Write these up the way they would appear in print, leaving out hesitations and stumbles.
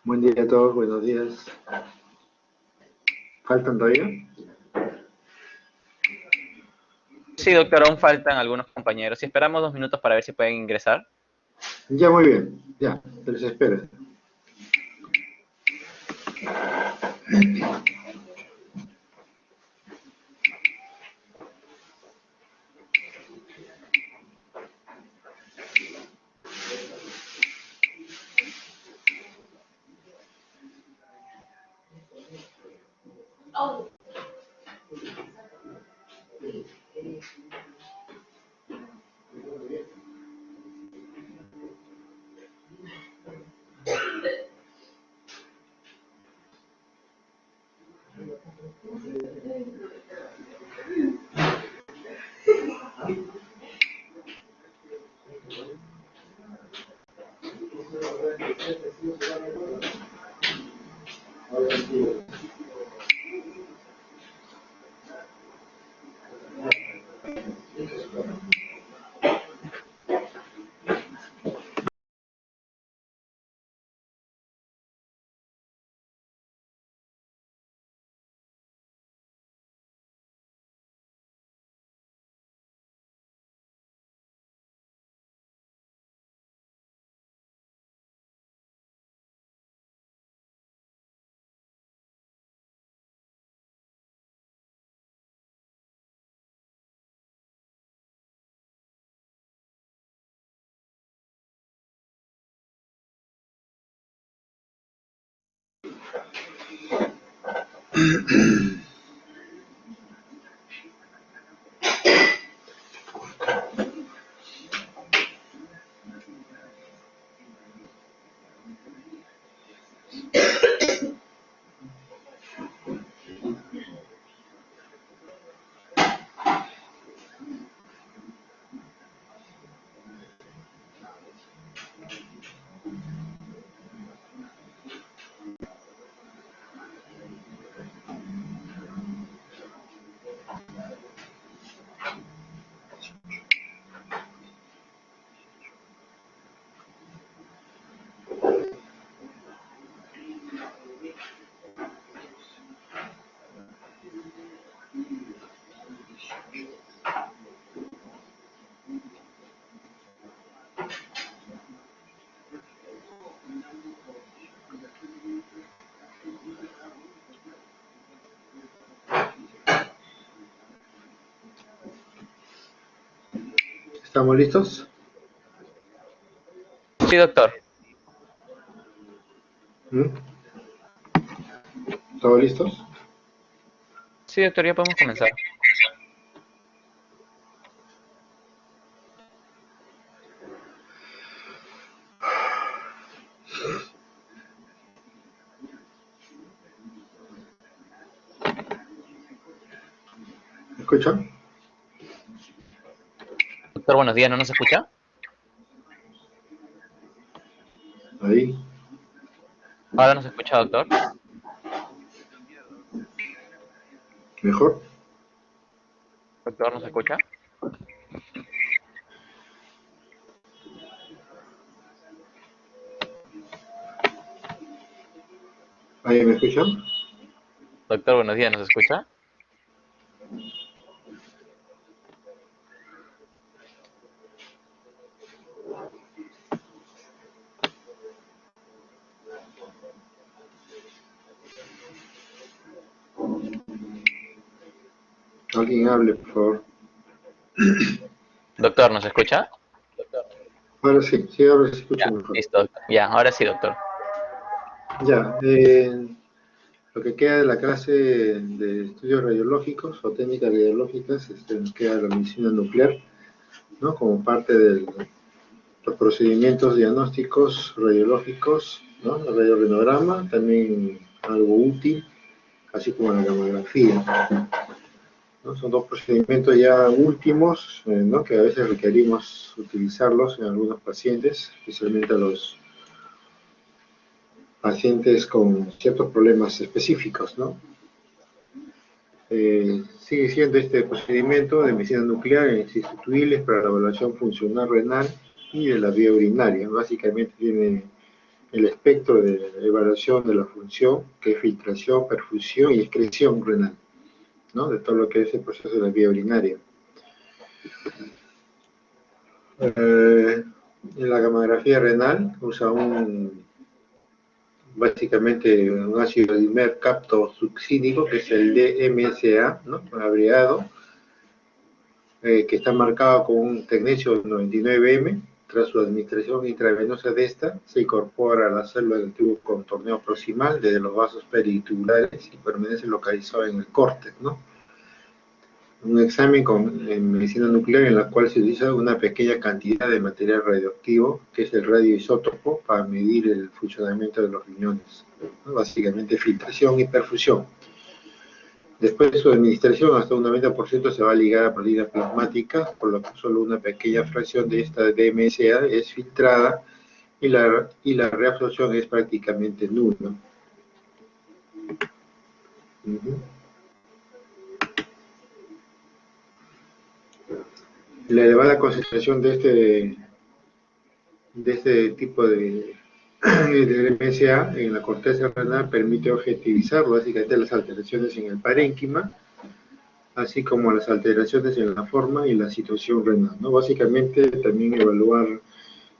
Buen día a todos, buenos días. ¿Faltan todavía? Sí, doctor, aún faltan algunos compañeros. Si esperamos 2 minutos para ver si pueden ingresar. Ya, muy bien. Ya, se les espera. ¿Estamos listos? Sí, doctor. ¿Mm? ¿Todos listos? Sí, doctor, ya podemos comenzar. ¿Me escuchan? Doctor, buenos días, ¿no nos escucha? Ahí. Ahora nos escucha, doctor. ¿Mejor? Doctor, ¿nos escucha? ¿Ahí me escuchan? Doctor, buenos días, ¿nos escucha? Alguien hable, por favor. Doctor, ¿nos escucha? Ahora sí, sí, ahora se escucha Ya, mejor. listo, doctor. Ya, ahora sí, doctor. Ya, lo que queda de la clase de estudios radiológicos o técnicas radiológicas, nos queda la medicina nuclear, ¿no? Como parte de los procedimientos diagnósticos radiológicos, ¿no? El radiorenograma, también algo útil, así como la gamografía, ¿no? Son dos procedimientos ya últimos, ¿no? Que a veces requerimos utilizarlos en algunos pacientes, especialmente a los pacientes con ciertos problemas específicos, ¿no? Sigue siendo este procedimiento de medicina nuclear en sustituibles para la evaluación funcional renal y de la vía urinaria. Básicamente tiene el espectro de evaluación de la función, que es filtración, perfusión y excreción renal, ¿no? De todo lo que es el proceso de la vía urinaria. En la gamografía renal usa básicamente un ácido dimercaptosuccínico, que es el DMSA, ¿no? Abreviado, que está marcado con un tecnesio 99M. Tras su administración intravenosa de esta, se incorpora a la célula del tubo con torneo proximal desde los vasos peritubulares y permanece localizado en el córtex, ¿no? Un examen en medicina nuclear en la cual se utiliza una pequeña cantidad de material radioactivo, que es el radioisótopo, para medir el funcionamiento de los riñones, ¿no? Básicamente filtración y perfusión. Después de su administración, hasta un 90% se va a ligar a proteína plasmática, por lo que solo una pequeña fracción de esta DMSA es filtrada y la reabsorción es prácticamente nula. La elevada concentración de este tipo de MSA en la corteza renal permite objetivizar básicamente las alteraciones en el parénquima, así como las alteraciones en la forma y la situación renal, ¿no? Básicamente también evaluar,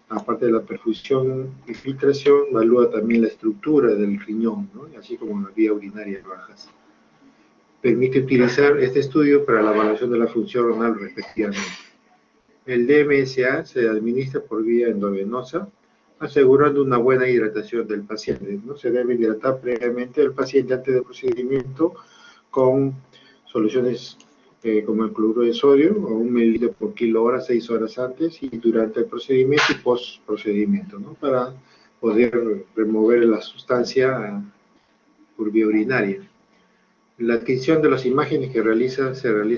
aparte de la perfusión y filtración, evalúa también la estructura del riñón, ¿no? Así como la vía urinaria bajas. Permite utilizar este estudio para la evaluación de la función renal respectivamente. El DMSA se administra por vía endovenosa, asegurando una buena hidratación del paciente, ¿no? Se debe hidratar previamente al paciente antes del procedimiento con soluciones como el cloruro de sodio, o 1 mililitro por kilo hora 6 horas antes y durante el procedimiento y post procedimiento, ¿no? Para poder remover la sustancia por vía urinaria. La adquisición de las imágenes se realiza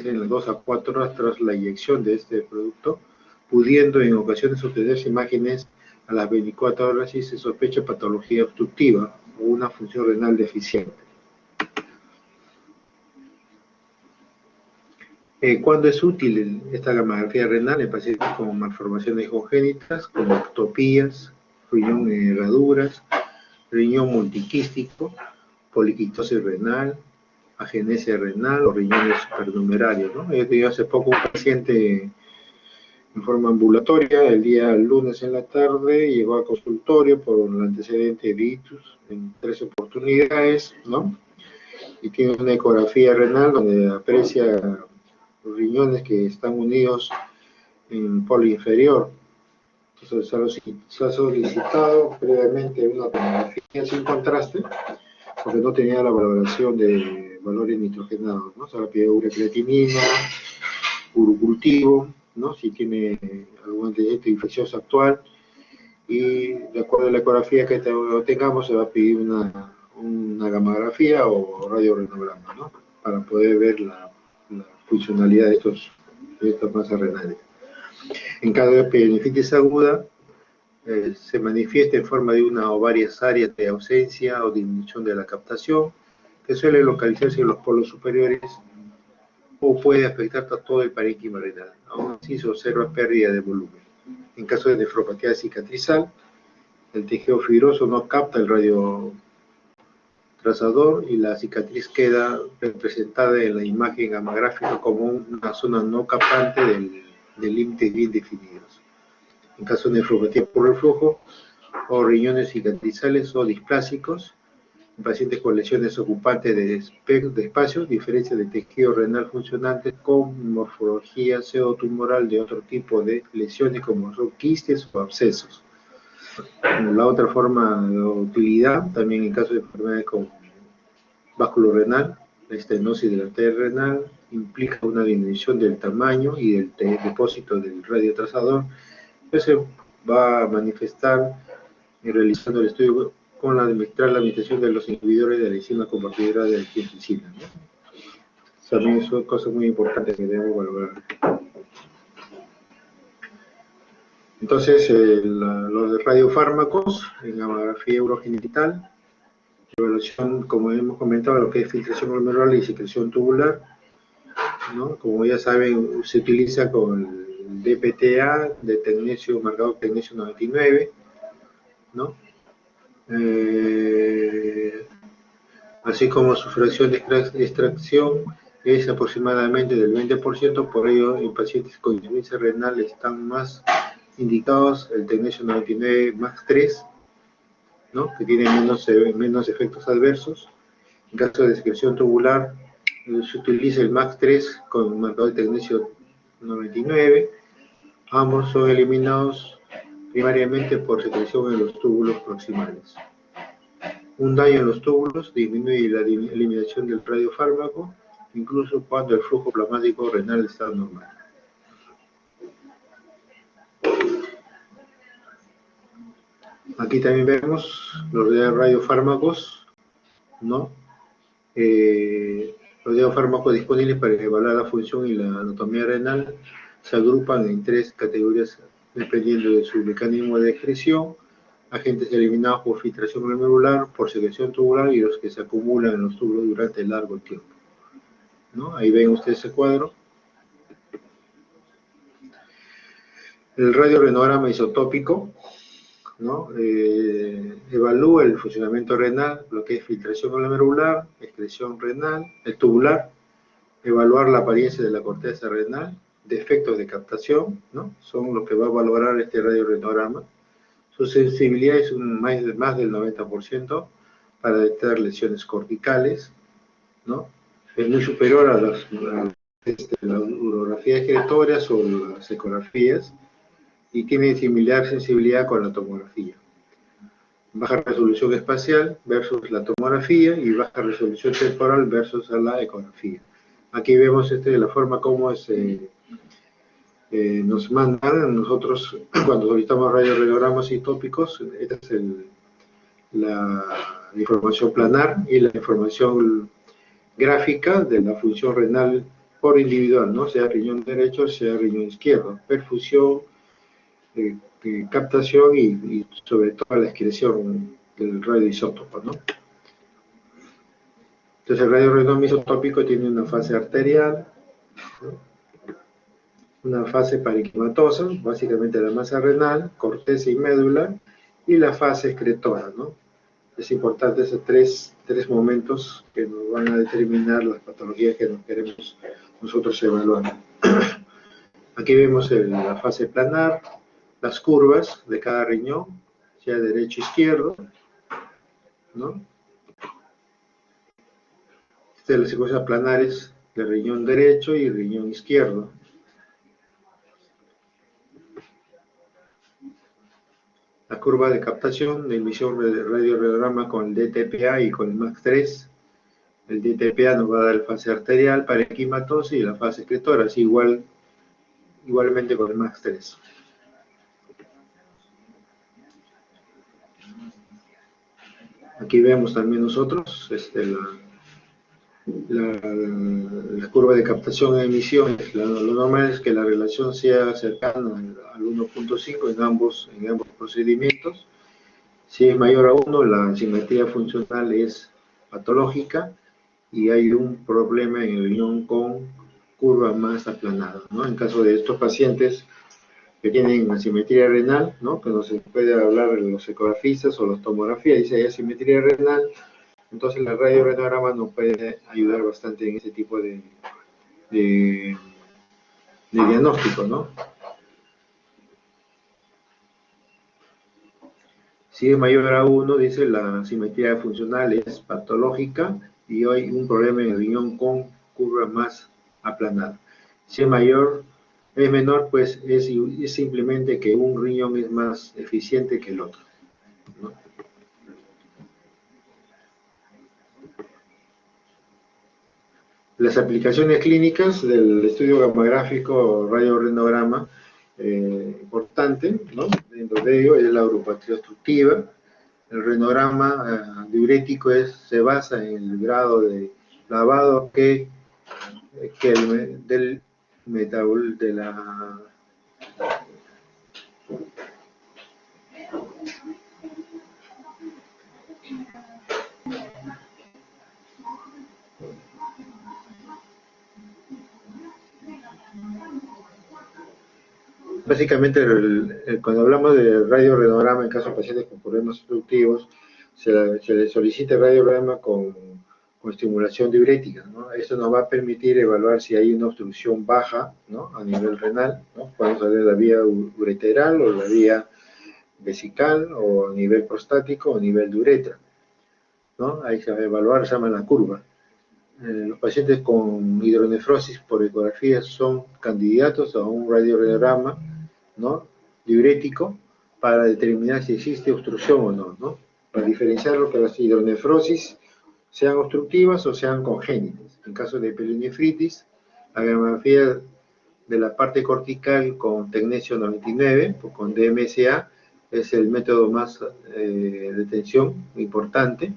en las 2 a 4 horas tras la inyección de este producto, pudiendo en ocasiones obtenerse imágenes a las 24 horas si se sospecha patología obstructiva o una función renal deficiente. ¿Cuándo es útil esta gamografía renal en pacientes con malformaciones congénitas, como ectopías, riñón en herraduras, riñón multiquístico, poliquistosis renal, agenesia renal o riñones supernumerarios, ¿no? He tenido hace poco un paciente en forma ambulatoria, el día lunes en la tarde, llegó al consultorio por un antecedente de ictus en 3 oportunidades, ¿no? Y tiene una ecografía renal donde aprecia los riñones que están unidos en polo inferior. Entonces se ha solicitado previamente una tomografía sin contraste, porque no tenía la valoración de valores nitrogenados, ¿no? Se le pidió ureacreatinina, urocultivo, ¿no? Si tiene algún antecedente infeccioso actual, y de acuerdo a la ecografía que tengamos, se va a pedir una gamografía o radiorenograma, ¿no? Para poder ver la funcionalidad de estas masas renales. En caso de periodontitis aguda, se manifiesta en forma de una o varias áreas de ausencia o disminución de la captación, que suele localizarse en los polos superiores o puede afectar a todo el parénquima renal. Aún así se observa pérdida de volumen. En caso de nefropatía cicatrizal, el tejido fibroso no capta el radiotrazador y la cicatriz queda representada en la imagen gamográfica como una zona no captante de límites bien definidos. En caso de nefropatía por reflujo o riñones cicatrizales o displásicos, en pacientes con lesiones ocupantes de espacio, diferencia de tejido renal funcionante con morfología pseudotumoral de otro tipo de lesiones como son quistes o abscesos. La otra forma de utilidad, también en caso de enfermedades con báculo renal, la estenosis de la arteria renal implica una disminución del tamaño y del depósito del radiotrazador, que se va a manifestar realizando el estudio con la administración de los inhibidores de la enzima convertidora de la angiotensina, ¿no? También son cosas muy importantes que debemos valorar. Entonces, los radiofármacos en gamografía urogenital, evaluación, como hemos comentado, lo que es filtración glomerular y secreción tubular, ¿no? Como ya saben, se utiliza con el DPTA de tecnesio, marcado tecnesio 99, ¿no? eh, así como su fracción de extracción es aproximadamente del 20%, por ello en pacientes con insuficiencia renal están más indicados el tecnesio 99 más 3, ¿no? Que tiene menos efectos adversos. En caso de secreción tubular, se utiliza el MAX 3 con marcador de tecnesio 99. Ambos son eliminados primariamente por secreción en los túbulos proximales. Un daño en los túbulos disminuye la eliminación del radiofármaco, incluso cuando el flujo plasmático renal está normal. Aquí también vemos los radiofármacos, ¿no? Los radiofármacos disponibles para evaluar la función y la anatomía renal se agrupan en 3 categorías dependiendo de su mecanismo de excreción: agentes eliminados por filtración glomerular, por secreción tubular y los que se acumulan en los túbulos durante largo tiempo, ¿no? Ahí ven ustedes ese cuadro. El radiorenograma isotópico, ¿no? Evalúa el funcionamiento renal, lo que es filtración glomerular, excreción renal, tubular, evaluar la apariencia de la corteza renal, defectos de captación, ¿no? Son los que va a valorar este radiorenograma. Su sensibilidad es más del 90% para detectar lesiones corticales, ¿no? Es muy superior a las urografías excretorias o las ecografías y tiene similar sensibilidad con la tomografía. Baja resolución espacial versus la tomografía y baja resolución temporal versus a la ecografía. Aquí vemos la forma como nos mandan nosotros cuando solicitamos radioradiogramas isotópicos. Esta es la información planar y la información gráfica de la función renal por individual, ¿no? Sea riñón derecho, sea riñón izquierdo, perfusión, captación y sobre todo la excreción del radioisótopo, ¿no? Entonces el radiorenoma isotópico tiene una fase arterial, ¿no? Una fase parenquimatosa, básicamente la masa renal, corteza y médula, y la fase excretora, ¿no? Es importante esos tres momentos que nos van a determinar las patologías que nos queremos nosotros evaluar. Aquí vemos la fase planar, las curvas de cada riñón, sea derecho o izquierdo, ¿no? Estas son las secuencias planares del riñón derecho y riñón izquierdo. La curva de captación de emisión de radioradiograma con el DTPA y con el MAX3. El DTPA nos va a dar la fase arterial, parenquimatosa y la fase excretora, así igualmente con el MAX3. Aquí vemos también nosotros la curva de captación e emisión. Lo normal es que la relación sea cercana al 1.5 en ambos procedimientos. Si es mayor a 1, la simetría funcional es patológica y hay un problema en el riñón con curva más aplanada, ¿no? En caso de estos pacientes que tienen asimetría renal, ¿no? Que no se puede hablar de los ecografistas o las tomografías, dice hay asimetría renal, entonces el radiorenograma nos puede ayudar bastante en ese tipo de diagnóstico, ¿no? Si es mayor a 1, dice la simetría funcional es patológica y hay un problema en el riñón con curva más aplanada. Si es menor, pues es simplemente que un riñón es más eficiente que el otro, ¿no? Las aplicaciones clínicas del estudio gamagráfico radiorenograma, importante, ¿no? Dentro de ello es la uropatría obstructiva. El renograma diurético se basa en el grado de lavado del metabol de la básicamente cuando hablamos de radiorenograma en caso de pacientes con problemas obstructivos, se le solicita el radiograma con estimulación diurética, ¿no? Esto nos va a permitir evaluar si hay una obstrucción baja, ¿no? A nivel renal, ¿no? Podemos saber la vía ureteral o la vía vesical o a nivel prostático o a nivel de uretra, ¿no? Hay que evaluar, se llama la curva. Los pacientes con hidronefrosis por ecografía son candidatos a un radiograma, ¿no? Diurético para determinar si existe obstrucción o no, ¿no? Para diferenciarlo que las hidronefrosis sean obstructivas o sean congénitas. En caso de pielonefritis, la gamografía de la parte cortical con tecnesio 99 o con DMSA es el método más de detención importante.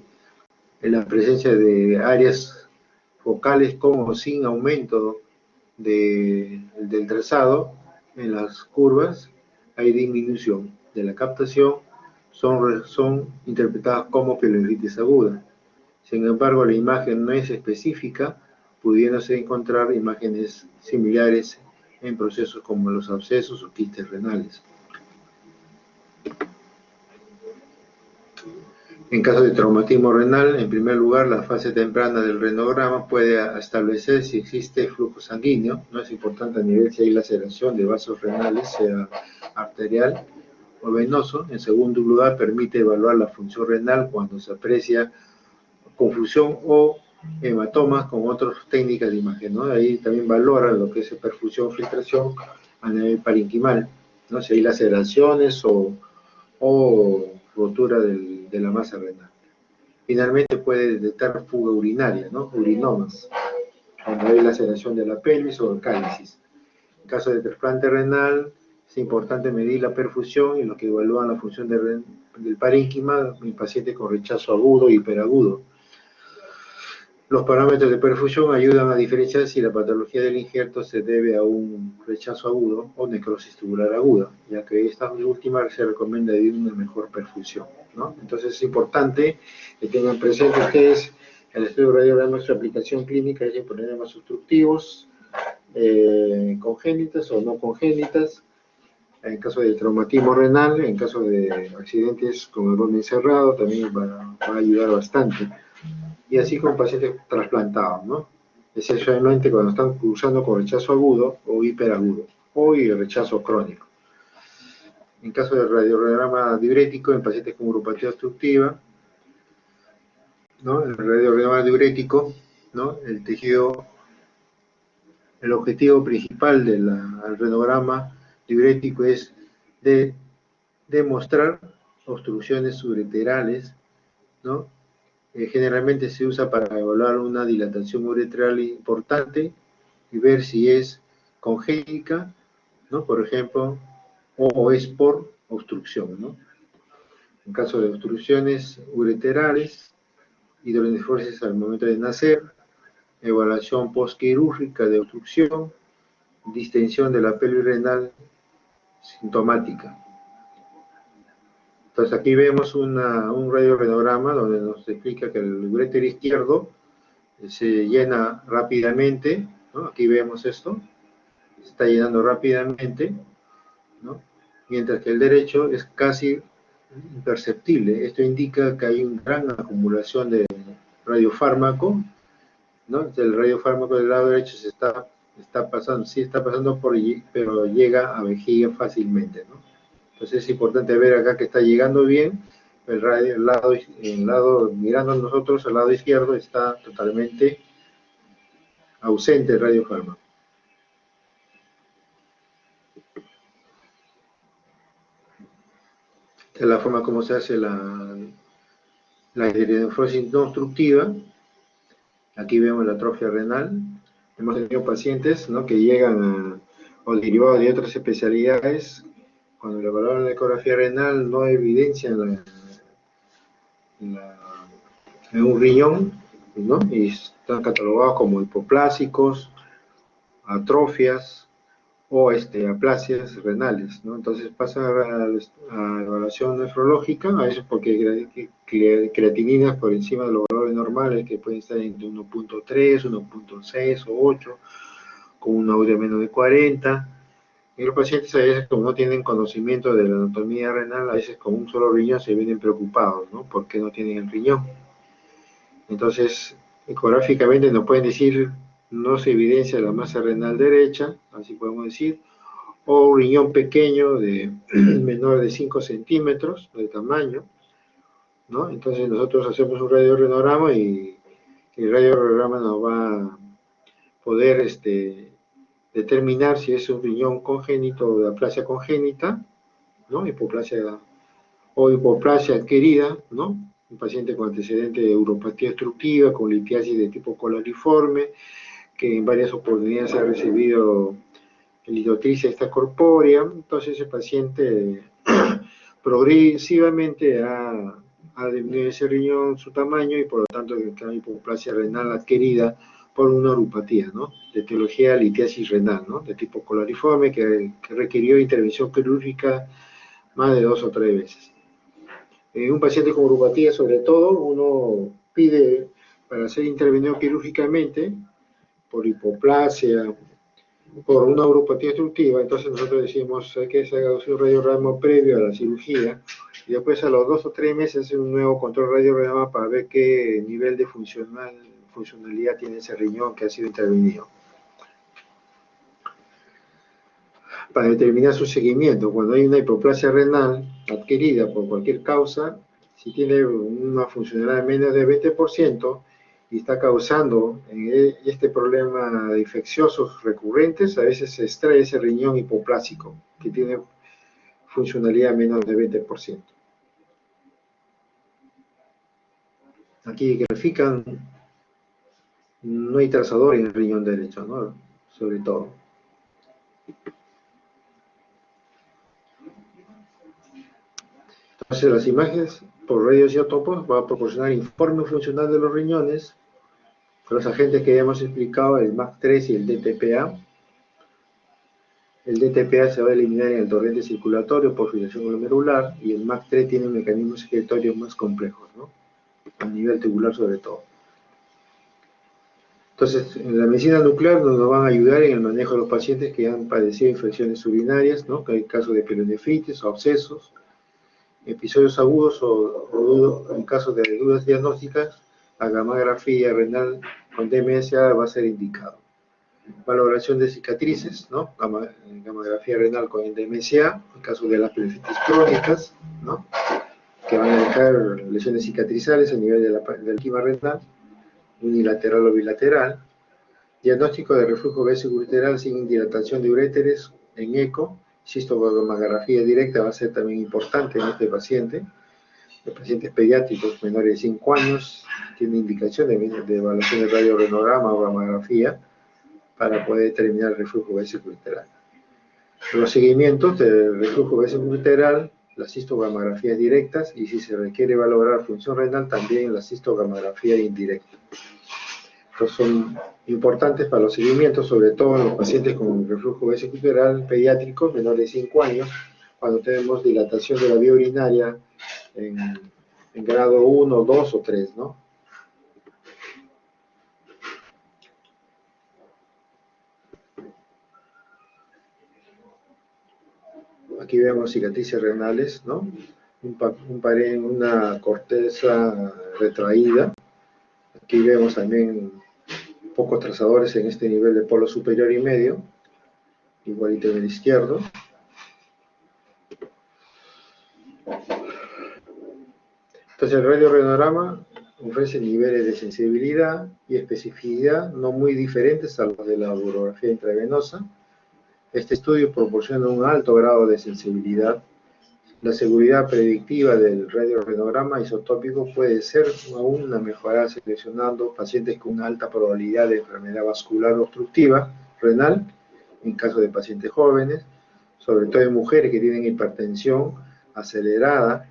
En la presencia de áreas focales con o sin aumento del trazado en las curvas, hay disminución de la captación, son interpretadas como pielonefritis aguda. Sin embargo, la imagen no es específica, pudiéndose encontrar imágenes similares en procesos como los abscesos o quistes renales. En caso de traumatismo renal, en primer lugar, la fase temprana del renograma puede establecer si existe flujo sanguíneo, no es importante a nivel si hay laceración de vasos renales, sea arterial o venoso. En segundo lugar, permite evaluar la función renal cuando se aprecia confusión o hematomas con otras técnicas de imagen, ¿no? Ahí también valora lo que es perfusión, filtración a nivel parenquimal, ¿no? Si hay laceraciones o rotura de la masa renal. Finalmente puede detectar fuga urinaria, ¿no? Urinomas, cuando hay laceración de la pelvis o el cálicis. En caso de trasplante renal, es importante medir la perfusión y lo que evalúan la función del parénquima en pacientes con rechazo agudo y hiperagudo. Los parámetros de perfusión ayudan a diferenciar si la patología del injerto se debe a un rechazo agudo o necrosis tubular aguda, ya que esta última se recomienda una mejor perfusión, ¿no? Entonces es importante que tengan presente ustedes el estudio de radiograma, su aplicación clínica es en problemas obstructivos, congénitas o no congénitas, en caso de traumatismo renal, en caso de accidentes con abdomen cerrado, también va a ayudar bastante. Y así con pacientes trasplantados, ¿no? Esencialmente cuando están cursando con rechazo agudo o hiperagudo, o rechazo crónico. En caso de radiograma diurético, en pacientes con uropatía obstructiva, ¿no? El radiograma diurético, ¿no? El objetivo principal del radiograma diurético es de demostrar obstrucciones ureterales, ¿no? Generalmente se usa para evaluar una dilatación uretral importante y ver si es congénica, ¿no? Por ejemplo, o es por obstrucción, ¿no? En caso de obstrucciones ureterales, hidronefrosis al momento de nacer, evaluación postquirúrgica de obstrucción, distensión de la pelvis renal sintomática. Entonces aquí vemos un radiorrenograma donde nos explica que el uréter izquierdo se llena rápidamente, ¿no? Aquí vemos esto, se está llenando rápidamente, ¿no? Mientras que el derecho es casi imperceptible. Esto indica que hay una gran acumulación de radiofármaco, ¿no? El radiofármaco del lado derecho está pasando, sí está pasando pero llega a vejiga fácilmente, ¿no? Entonces es importante ver acá que está llegando bien, el lado mirando a nosotros, al lado izquierdo está totalmente ausente el radiofármaco. Esta es la forma como se hace la hidronefrosis no obstructiva. Aquí vemos la atrofia renal. Hemos tenido pacientes, ¿no? Que llegan o derivados de otras especialidades. Cuando le evaluaron la ecografía renal no hay evidencia en un riñón, ¿no? Y están catalogados como hipoplásicos, atrofias o aplasias renales, ¿no? Entonces pasan a evaluación nefrológica, a eso porque creatininas por encima de los valores normales que pueden estar entre 1.3, 1.6 o 8, con una urea menos de 40, Y los pacientes a veces, como no tienen conocimiento de la anatomía renal, a veces con un solo riñón se vienen preocupados, ¿no? Porque no tienen el riñón. Entonces, ecográficamente nos pueden decir, no se evidencia la masa renal derecha, así podemos decir, o un riñón pequeño de menor de 5 centímetros de tamaño, ¿no? Entonces nosotros hacemos un radiorrenograma y el radiorrenograma nos va a poder determinar si es un riñón congénito o de aplasia congénita, ¿no? Hipoplasia o hipoplasia adquirida, ¿no? Un paciente con antecedente de uropatía obstructiva, con litiasis de tipo colariforme, que en varias oportunidades ha recibido lidotricia extracorpórea. Entonces el paciente progresivamente ha disminuido ese riñón, su tamaño, y por lo tanto una hipoplasia renal adquirida por una uropatía, ¿no? De etiología litiasis renal, ¿no? De tipo colariforme, que requirió intervención quirúrgica más de 2 o 3 veces. En un paciente con uropatía, sobre todo, uno pide para ser intervenido quirúrgicamente por hipoplasia, por una uropatía obstructiva. Entonces nosotros decimos que se haga un radiograma previo a la cirugía y después a los 2 o 3 meses hacer un nuevo control radiograma para ver qué nivel de funcionalidad tiene ese riñón que ha sido intervenido. Para determinar su seguimiento, cuando hay una hipoplasia renal adquirida por cualquier causa, si tiene una funcionalidad de menos del 20% y está causando este problema de infecciosos recurrentes, a veces se extrae ese riñón hipoplásico que tiene funcionalidad menos del 20%. Aquí grafican, no hay trazador en el riñón derecho, ¿no? Sobre todo. Entonces las imágenes por radioisótopos van a proporcionar informe funcional de los riñones, los agentes que ya hemos explicado, el MAC3 y el DTPA. El DTPA se va a eliminar en el torrente circulatorio por filtración glomerular y el MAC3 tiene mecanismos secretorios más complejos, ¿no? A nivel tubular sobre todo. Entonces, en la medicina nuclear nos van a ayudar en el manejo de los pacientes que han padecido infecciones urinarias, ¿no? Que hay casos de pielonefritis o abscesos, episodios agudos o en caso de dudas diagnósticas, la gamografía renal con DMSA va a ser indicado. Valoración de cicatrices, ¿no? Gamografía renal con DMSA, en caso de las pielonefritis crónicas, ¿no? Que van a dejar lesiones cicatrizales a nivel de la parénquima renal, unilateral o bilateral. Diagnóstico de reflujo vesicoureteral sin dilatación de uréteres en eco. Cistogamografía directa va a ser también importante en este paciente. Los pacientes pediátricos menores de 5 años tienen indicación de evaluación de radiorrenograma o gamografía para poder determinar el reflujo vesicoureteral. Los seguimientos del reflujo vesicoureteral, las cistogamografías directas, y si se requiere valorar función renal, también la cistogamografía indirecta. Estos son importantes para los seguimientos, sobre todo en los pacientes con reflujo vesicoureteral pediátricos menores de 5 años, cuando tenemos dilatación de la vía urinaria en grado 1, 2 o 3, ¿no? Aquí vemos cicatrices renales, ¿no? Una corteza retraída. Aquí vemos también pocos trazadores en este nivel de polo superior y medio, igualito en el izquierdo. Entonces el radiorrenograma ofrece niveles de sensibilidad y especificidad no muy diferentes a los de la urografía intravenosa. Este estudio proporciona un alto grado de sensibilidad. La seguridad predictiva del radiorrenograma isotópico puede ser aún mejorada seleccionando pacientes con una alta probabilidad de enfermedad vascular obstructiva renal, en caso de pacientes jóvenes, sobre todo en mujeres que tienen hipertensión acelerada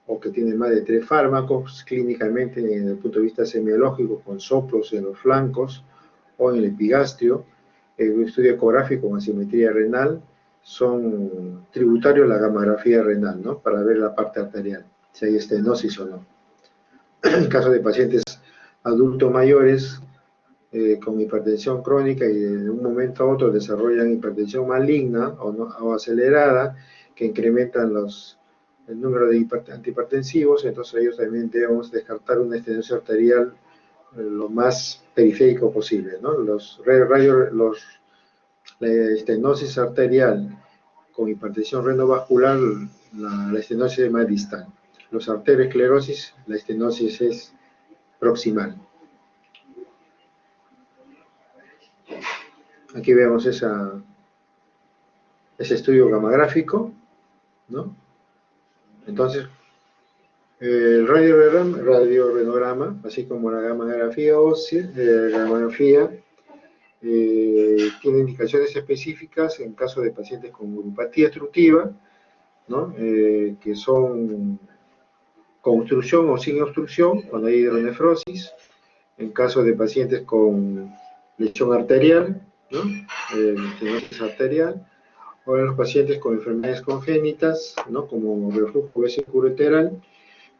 o que tienen más de 3 fármacos, clínicamente desde el punto de vista semiológico, con soplos en los flancos o en el epigastrio. El estudio ecográfico con asimetría renal son tributarios a la gamografía renal, ¿no? Para ver la parte arterial, si hay estenosis o no. En caso de pacientes adultos mayores con hipertensión crónica y de un momento a otro desarrollan hipertensión maligna o acelerada, que incrementan el número de antihipertensivos, entonces ellos también debemos descartar una estenosis arterial lo más periférico posible, ¿no? La estenosis arterial con hipertensión renovascular, la estenosis es más distal. Los arteriosclerosis, la estenosis es proximal. Aquí vemos ese estudio gamagráfico, ¿no? Entonces, el radiorenograma, así como la gamografía ósea, tiene indicaciones específicas en caso de pacientes con neuropatía obstructiva, ¿no? Que son con obstrucción o sin obstrucción, cuando hay hidronefrosis, en caso de pacientes con lesión arterial, ¿no? Estenosis arterial, o en los pacientes con enfermedades congénitas, ¿no? Como reflujo vesicoureteral,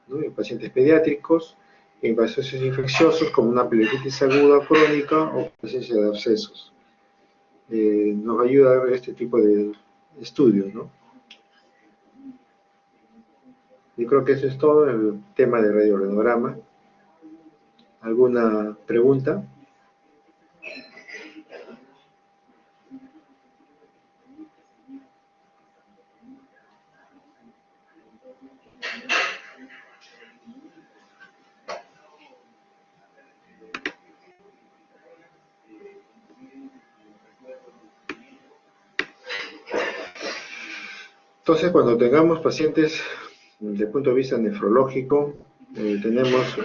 ¿no? En pacientes pediátricos, en pacientes infecciosos como una peritonitis aguda crónica o presencia de abscesos. Nos ayuda a ver este tipo de estudios, ¿no? Yo creo que eso es todo en el tema de radiorenograma. ¿Alguna pregunta? Entonces, cuando tengamos pacientes desde el punto de vista nefrológico, tenemos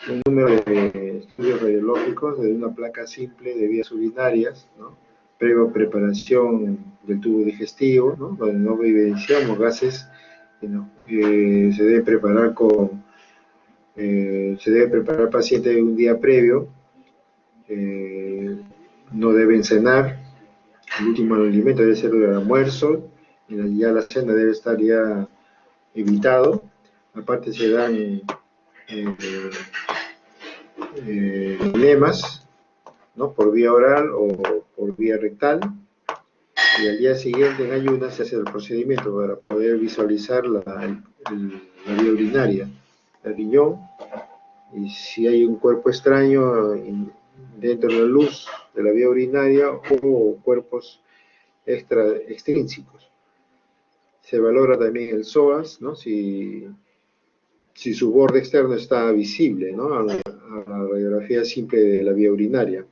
un número de estudios radiológicos de una placa simple de vías urinarias, ¿no? Previa preparación del tubo digestivo, ¿no? Donde no evidenciamos gases, ¿no? Se debe preparar se debe preparar el paciente un día previo, no deben cenar, el último alimento debe ser el almuerzo, y ya la cena debe estar ya evitado. Aparte se dan enemas, ¿no? Por vía oral o por vía rectal, y al día siguiente en ayunas se hace el procedimiento para poder visualizar la vía urinaria, el riñón, y si hay un cuerpo extraño dentro de la luz de la vía urinaria o cuerpos extrínsecos. Se valora también el psoas, ¿no? Si su borde externo está visible, ¿no? A la radiografía simple de la vía urinaria.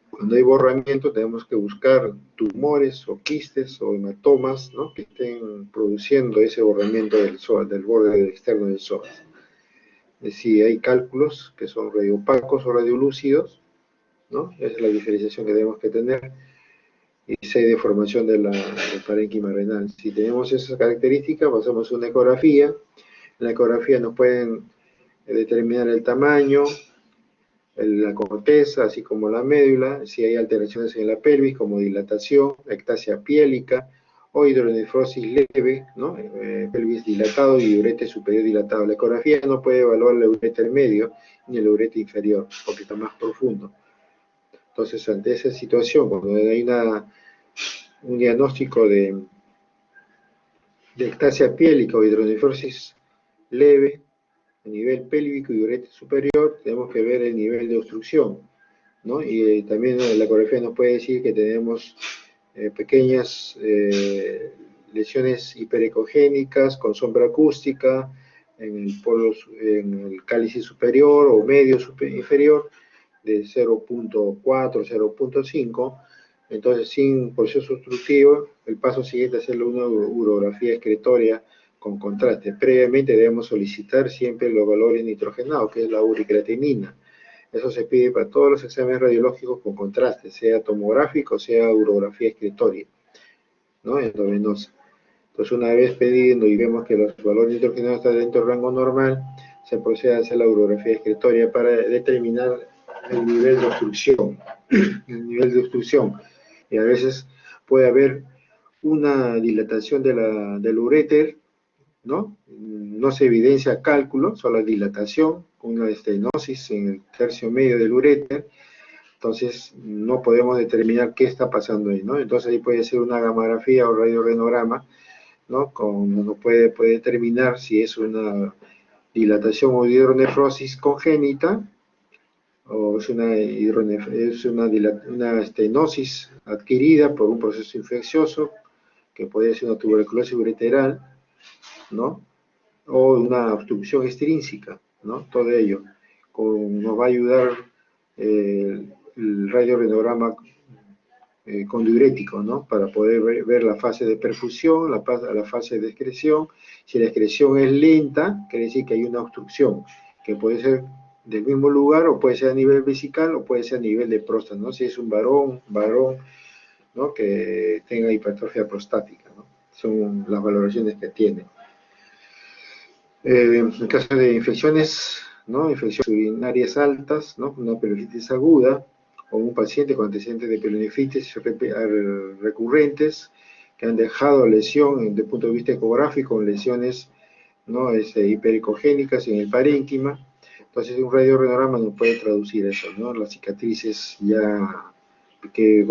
Cuando hay borramiento tenemos que buscar tumores o quistes o hematomas, ¿no? Que estén produciendo ese borramiento del borde externo del psoas. Si hay cálculos que son radioopacos o radiolúcidos, ¿no? Esa es la diferenciación que tenemos que tener. Y si hay deformación del parénquima renal. Si tenemos esas características, pasamos una ecografía. En la ecografía nos pueden determinar el tamaño, la corteza, así como la médula, si hay alteraciones en la pelvis, como dilatación, ectasia piélica, o hidronefrosis leve, ¿no? Pelvis dilatado y ureter superior dilatado. La ecografía no puede evaluar el ureter medio ni el ureter inferior, porque está más profundo. Entonces, ante esa situación, cuando hay un diagnóstico de ectasia piélica o hidronefrosis leve, a nivel pélvico y ureter superior, tenemos que ver el nivel de obstrucción, ¿no? Y también la ecografía nos puede decir que tenemos pequeñas lesiones hiperecogénicas con sombra acústica en el cálice superior o medio inferior de 0.4, 0.5. Entonces, sin proceso obstructivo, el paso siguiente es hacerle una urografía excretoria con contraste. Previamente debemos solicitar siempre los valores nitrogenados, que es la uricreatinina. Eso se pide para todos los exámenes radiológicos con contraste, sea tomográfico, sea urografía excretoria, ¿no? Endovenosa. Entonces, una vez pediendo y vemos que los valores nitrogenados están dentro del rango normal, se procede a hacer la urografía excretoria para determinar el nivel de obstrucción. El nivel de obstrucción. Y a veces puede haber una dilatación del uréter, ¿no? No se evidencia cálculo, solo dilatación, una estenosis en el tercio medio del uréter. Entonces no podemos determinar qué está pasando ahí, ¿no? Entonces ahí puede ser una gamografía o radiorenograma, ¿no? Uno puede determinar si es una dilatación o hidronefrosis congénita, o es una estenosis adquirida por un proceso infeccioso, que puede ser una tuberculosis ureteral, ¿no? O una obstrucción extrínseca, ¿no? Todo ello nos va a ayudar el radiorenograma condiurético, ¿no? Para poder ver la fase de perfusión, la fase de excreción. Si la excreción es lenta, quiere decir que hay una obstrucción, que puede ser del mismo lugar, o puede ser a nivel vesical, o puede ser a nivel de próstata, ¿no? Si es un varón, ¿no? Que tenga hipertrofia prostática, ¿no? Son las valoraciones que tiene. En caso de infecciones, ¿no? Infecciones urinarias altas, ¿no? Una pielonefritis aguda, o un paciente con antecedentes de pielonefritis recurrentes, que han dejado lesión desde el punto de vista ecográfico, lesiones, ¿no? Hipericogénicas en el parénquima. Entonces un radiorenograma nos puede traducir eso, ¿no? Las cicatrices ya que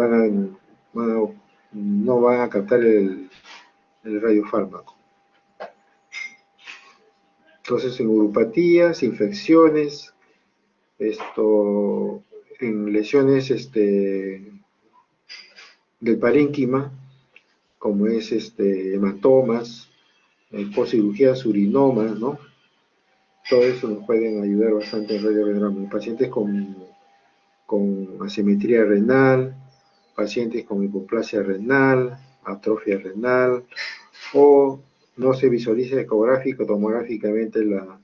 no van a captar el radiofármaco. Entonces, en uropatías, infecciones, en lesiones del parénquima, como es hematomas, postcirugías, urinomas, ¿no? Todo eso nos pueden ayudar bastante en radiorenograma. Pacientes con asimetría renal, pacientes con hipoplasia renal, atrofia renal, o no se visualiza ecográfico, tomográficamente la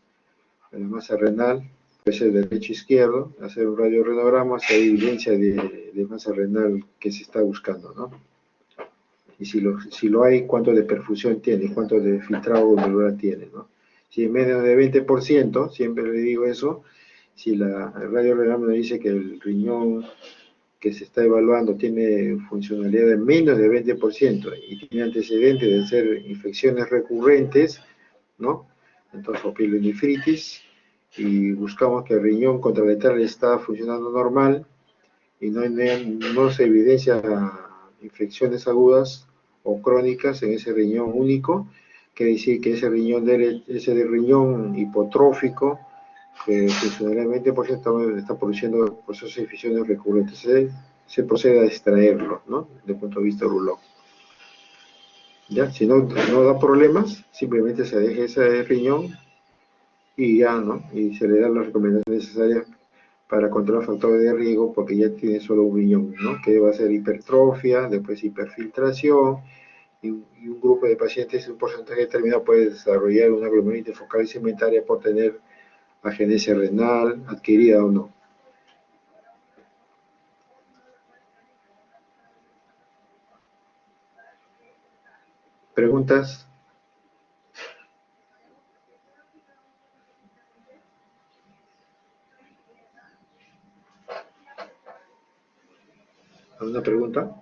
masa renal, puede ser derecho izquierdo, hacer un radiorenograma, si hay evidencia de masa renal que se está buscando, ¿no? Y si lo hay, cuánto de perfusión tiene, cuánto de filtrado glomerular tiene, ¿no? Si es menos de 20%, siempre le digo eso, si el radiorenograma dice que el riñón que se está evaluando tiene funcionalidad de menos de 20% y tiene antecedentes de ser infecciones recurrentes, ¿no? Entonces, o pielonefritis, y buscamos que el riñón contralateral está funcionando normal y no se evidencia infecciones agudas o crónicas en ese riñón único, quiere decir que ese riñón hipotrófico, que funcionalmente por cierto está produciendo procesos de infecciones recurrentes, se procede a extraerlo, ¿no? Desde el punto de vista urológico. ¿Ya? Si no da problemas, simplemente se deja ese riñón y ya, ¿no? Y se le dan las recomendaciones necesarias para controlar factores de riesgo, porque ya tiene solo un riñón, ¿no? Que va a ser hipertrofia, después hiperfiltración, y un grupo de pacientes, un porcentaje determinado, puede desarrollar una glomerulite focal y cementaria por tener agenesia renal, adquirida o no. ¿Preguntas? ¿Alguna pregunta?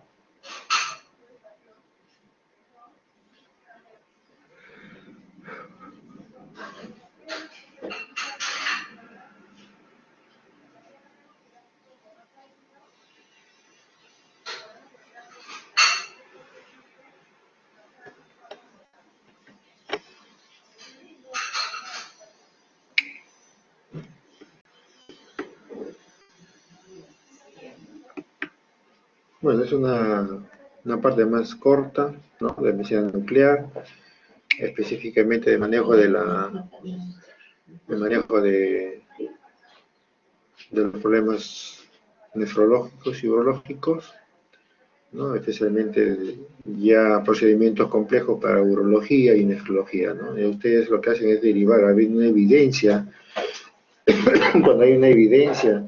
Bueno, es una parte más corta, ¿no? De medicina nuclear, específicamente de manejo de los problemas nefrológicos y urológicos, ¿no? Especialmente ya procedimientos complejos para urología y nefrología, ¿no? Y ustedes lo que hacen es derivar, hay una evidencia, cuando hay una evidencia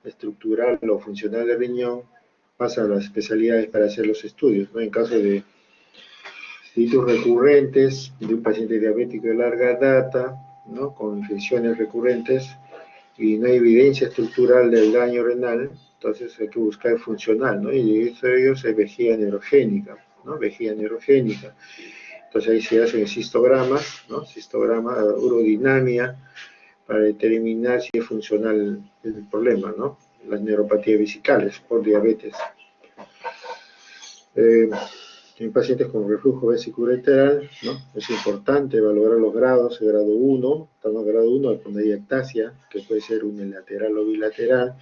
estructural o funcional del riñón, pasa a las especialidades para hacer los estudios, ¿no? En caso de hitos recurrentes de un paciente diabético de larga data, ¿no? Con infecciones recurrentes y no hay evidencia estructural del daño renal, entonces hay que buscar funcional, ¿no? Y eso es vejiga neurogénica, ¿no? Vejiga neurogénica. Entonces ahí se hacen cistogramas, ¿no? Cistograma, urodinamia, para determinar si es funcional el problema, ¿no? Las neuropatías vesicales por diabetes. En pacientes con reflujo vesicoureteral, ¿no? Es importante valorar los grados, el grado 1, estamos en grado 1 cuando hay ectasia, que puede ser unilateral o bilateral,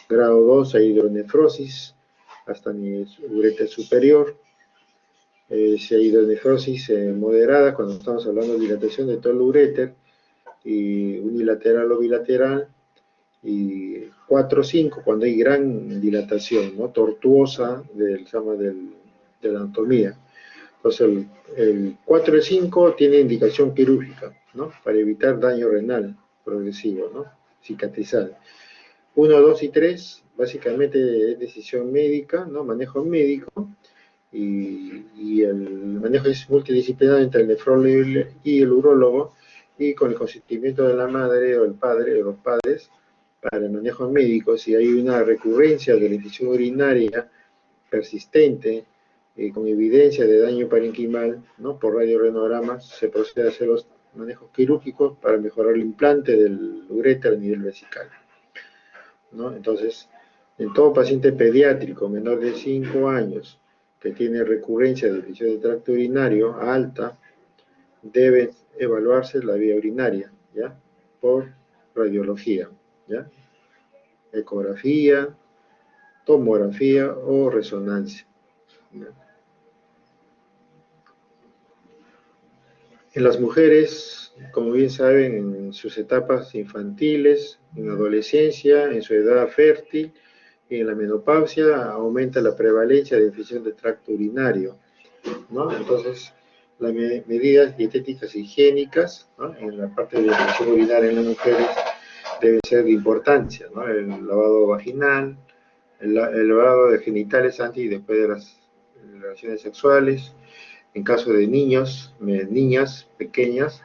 grado 2 hay hidronefrosis, hasta nivel ureter superior, si hay hidronefrosis moderada, cuando estamos hablando de dilatación de todo el uréter, y unilateral o bilateral, y 4 o 5 cuando hay gran dilatación, ¿no? Tortuosa de la anatomía. Entonces el 4 y 5 tiene indicación quirúrgica, ¿no? Para evitar daño renal progresivo, ¿no? Cicatrizal. 1, 2 y 3 básicamente es decisión médica, ¿no? Manejo médico, y el manejo es multidisciplinar entre el nefrólogo y el urólogo, y con el consentimiento de la madre o el padre o los padres para el manejo médico. Si hay una recurrencia de la infección urinaria persistente, con evidencia de daño parenquimal, ¿no? Por radiorenograma, se procede a hacer los manejos quirúrgicos para mejorar el implante del uréter a nivel vesical, ¿no? Entonces, en todo paciente pediátrico menor de 5 años que tiene recurrencia de infección de tracto urinario alta, debe evaluarse la vía urinaria, ¿ya? Por radiología, ¿ya? Ecografía, tomografía o resonancia, ¿ya? En las mujeres, como bien saben, en sus etapas infantiles, en adolescencia, en su edad fértil y en la menopausia, aumenta la prevalencia de infección de tracto urinario, ¿no? Entonces, las medidas dietéticas higiénicas, ¿no? En la parte de la infección urinaria en las mujeres debe ser de importancia, ¿no? El lavado vaginal, el lavado de genitales antes y después de las relaciones sexuales. En caso de niños, niñas pequeñas,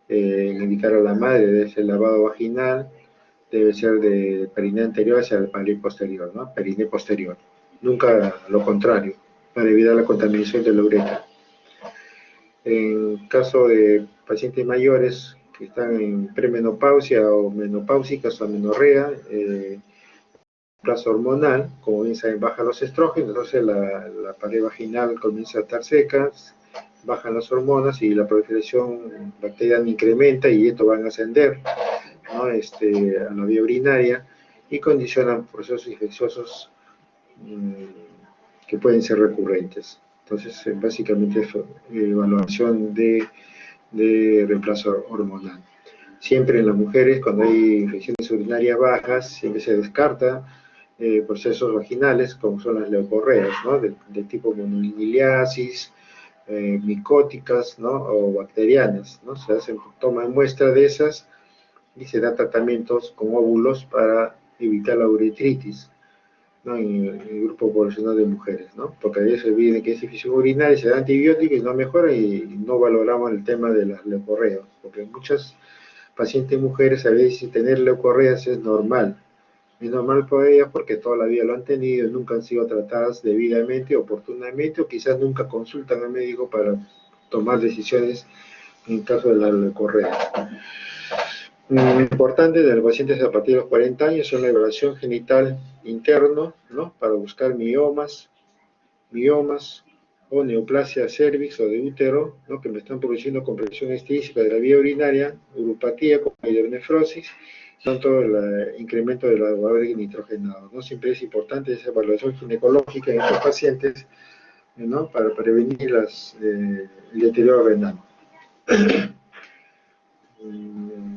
indicar a la madre debe ser lavado vaginal, debe ser de periné anterior hacia el periné posterior, ¿no? Periné posterior. Nunca lo contrario, para evitar la contaminación de la uretra. En caso de pacientes mayores que están en premenopausia o menopáusicas o amenorrea, plazo hormonal, como bien saben, bajan los estrógenos, entonces la pared vaginal comienza a estar seca, bajan las hormonas y la proliferación bacteriana incrementa y esto van a ascender, ¿no? A la vía urinaria y condicionan procesos infecciosos que pueden ser recurrentes. Entonces, básicamente es evaluación de reemplazo hormonal. Siempre en las mujeres, cuando hay infecciones urinarias bajas, siempre se descarta procesos vaginales, como son las leucorreas, ¿no? de tipo monoliniliasis, micóticas, ¿no? O bacterianas, ¿no? Se hacen, toman muestras de esas y se da tratamientos con óvulos para evitar la uretritis, ¿no? En el grupo poblacional de mujeres, ¿no? Porque a veces se olviden que es infección urinaria, se da antibióticos y no mejora, y no valoramos el tema de las leucorreas, porque muchas pacientes mujeres a veces tener leucorreas es normal por ellas porque toda la vida lo han tenido y nunca han sido tratadas debidamente, oportunamente, o quizás nunca consultan al médico para tomar decisiones en caso de la leucorrea. Lo importante de los pacientes a partir de los 40 años son la evaluación genital interno, ¿no? Para buscar miomas o neoplasia cervix o de útero, ¿no? Que me están produciendo compresión estilística de la vía urinaria, uropatía con hidronefrosis, tanto el incremento de los valores nitrogenados, ¿no? Siempre es importante esa evaluación ginecológica en estos pacientes, ¿no? Para prevenir el deterioro renal.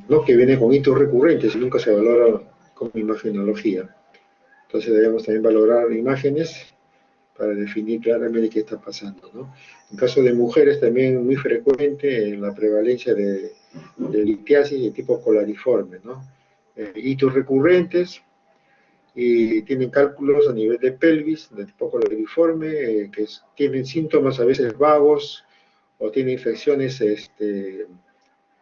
¿No? Que viene con hitos recurrentes y nunca se valora con imagenología. Entonces debemos también valorar imágenes para definir claramente qué está pasando, ¿no? En caso de mujeres también muy frecuente la prevalencia de litiasis de tipo colariforme, ¿no? Hitos recurrentes y tienen cálculos a nivel de pelvis de tipo colariforme, que tienen síntomas a veces vagos o tienen infecciones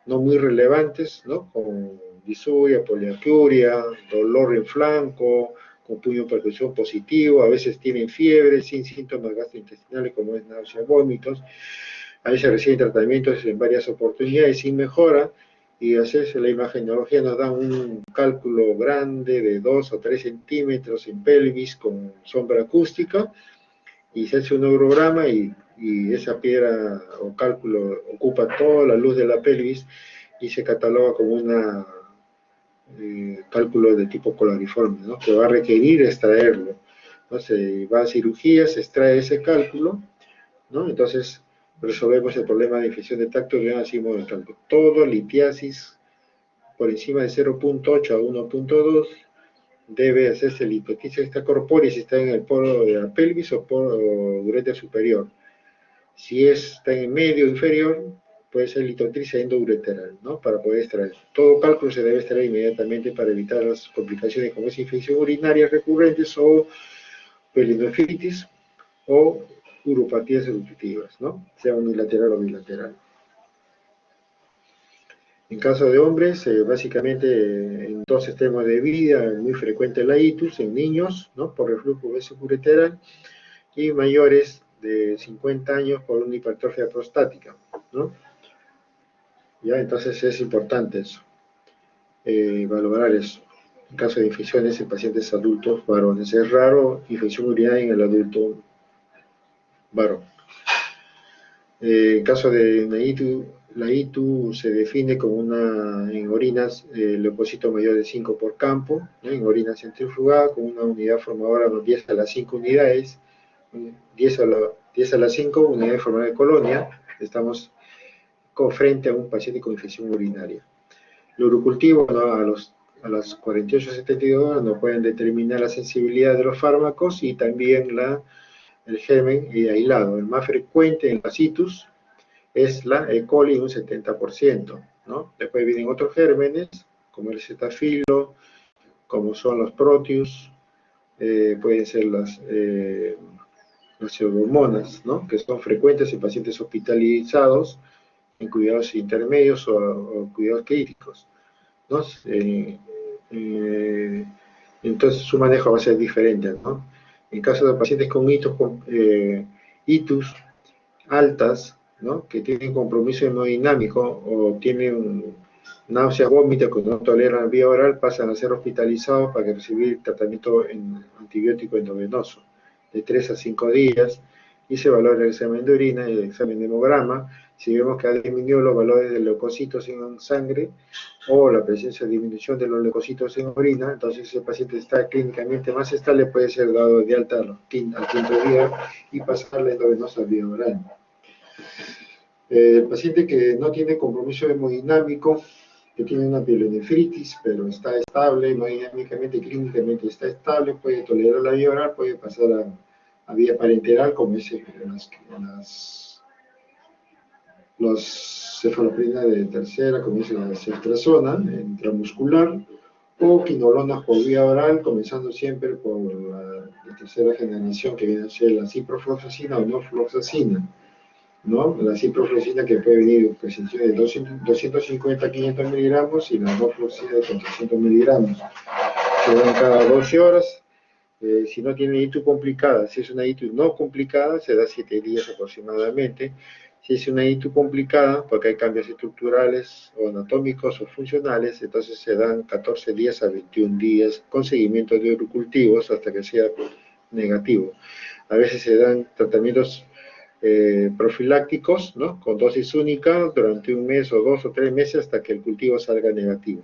no muy relevantes, ¿no? Con disuria, poliacuria, dolor en flanco, con puño de percusión positivo, a veces tienen fiebre sin síntomas gastrointestinales como es náusea, vómitos, A veces reciben tratamientos en varias oportunidades sin mejora, y hacerse la imagenología nos da un cálculo grande de 2 o 3 centímetros en pelvis con sombra acústica, y se hace un neurograma y esa piedra o cálculo ocupa toda la luz de la pelvis y se cataloga como una cálculo de tipo colariforme, ¿no? Que va a requerir extraerlo. Entonces va a cirugía, se extrae ese cálculo, ¿no? Entonces resolvemos el problema de infección de tracto urinario de cálculo. Todo litiasis por encima de 0.8 a 1.2 debe hacerse litotripsia extracorpórea si está en el poro de la pelvis o poro uréter superior. Si está en medio inferior, puede ser litotripsia endoureteral, ¿no? Para poder extraer. Todo cálculo se debe extraer inmediatamente para evitar las complicaciones como es infección urinaria recurrentes o pelinefritis o uropatías eructativas, ¿no? Sea unilateral o bilateral. En caso de hombres, básicamente en 2 extremos de vida, muy frecuente la itus en niños, ¿no? Por reflujo vesicoureteral, y mayores de 50 años por una hipertrofia prostática, ¿no? ¿Ya? Entonces es importante eso, valorar eso. En caso de infecciones en pacientes adultos varones, es raro infección urinaria en el adulto varón. En caso de la ITU se define como en orinas leucocito mayor de 5 por campo, ¿no? En orina centrifugada con una unidad formadora de 10 a las 5 unidades, 10 a las 5 unidades formadoras de colonia. Estamos frente a un paciente con infección urinaria. El urocultivo, ¿no? A las 48-72 horas no pueden determinar la sensibilidad de los fármacos y también el germen aislado. El más frecuente en las itus es la E. coli en un 70%, ¿no? Después vienen otros gérmenes, como el cetafilo, como son los proteus, pueden ser las pseudomonas, ¿no? Que son frecuentes en pacientes hospitalizados, en cuidados intermedios o cuidados críticos, ¿no? Entonces su manejo va a ser diferente, ¿no? En caso de pacientes con itus altas, ¿no? Que tienen compromiso hemodinámico o tienen náuseas, vómitos, que no toleran vía oral, pasan a ser hospitalizados para recibir tratamiento antibiótico endovenoso de 3 a 5 días, y se valora el examen de orina y el examen de hemograma. Si vemos que ha disminuido los valores de leucocitos en sangre o la presencia de disminución de los leucocitos en orina, entonces el paciente está clínicamente más estable, puede ser dado de alta al quinto día y pasar la endovenosa vía oral. El paciente que no tiene compromiso hemodinámico, que tiene una pielonefritis, pero está estable, hemodinámicamente, clínicamente está estable, puede tolerar la vía oral, puede pasar a vía parenteral, como es los cefaloprina de tercera, como es la ceftriaxona intramuscular, o quinolonas por vía oral, comenzando siempre por la tercera generación, que viene a ser la ciprofloxacina o norfloxacina, ¿no? La ciprofloxacina, que puede venir en presentación de 250 a 500 miligramos, y la norfloxacina de 400 miligramos. Se dan cada 12 horas. Si no tiene ITU complicada, si es una ITU no complicada, se da 7 días aproximadamente. Si es una ITU complicada, porque hay cambios estructurales o anatómicos o funcionales, entonces se dan 14 días a 21 días con seguimiento de urocultivos hasta que sea negativo. A veces se dan tratamientos profilácticos, ¿no? Con dosis única durante 1 mes o 2 o 3 meses hasta que el cultivo salga negativo.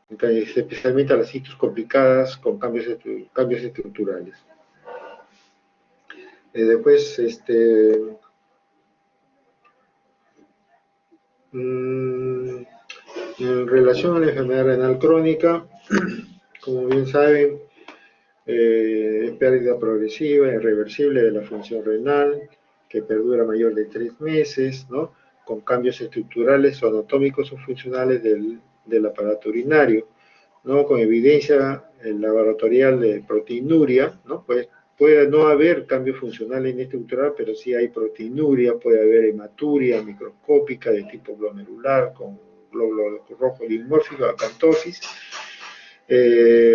Entonces, especialmente a las itus complicadas con cambios estructurales. Después, en relación a la enfermedad renal crónica, como bien saben, es pérdida progresiva, irreversible de la función renal, que perdura mayor de 3 meses, ¿no? Con cambios estructurales o anatómicos o funcionales del aparato urinario, ¿no? Con evidencia laboratorial de proteinuria, ¿no? Pues puede no haber cambio funcional en estructural, pero sí hay proteinuria, puede haber hematuria microscópica de tipo glomerular con glóbulo rojo dimórfico, acantosis,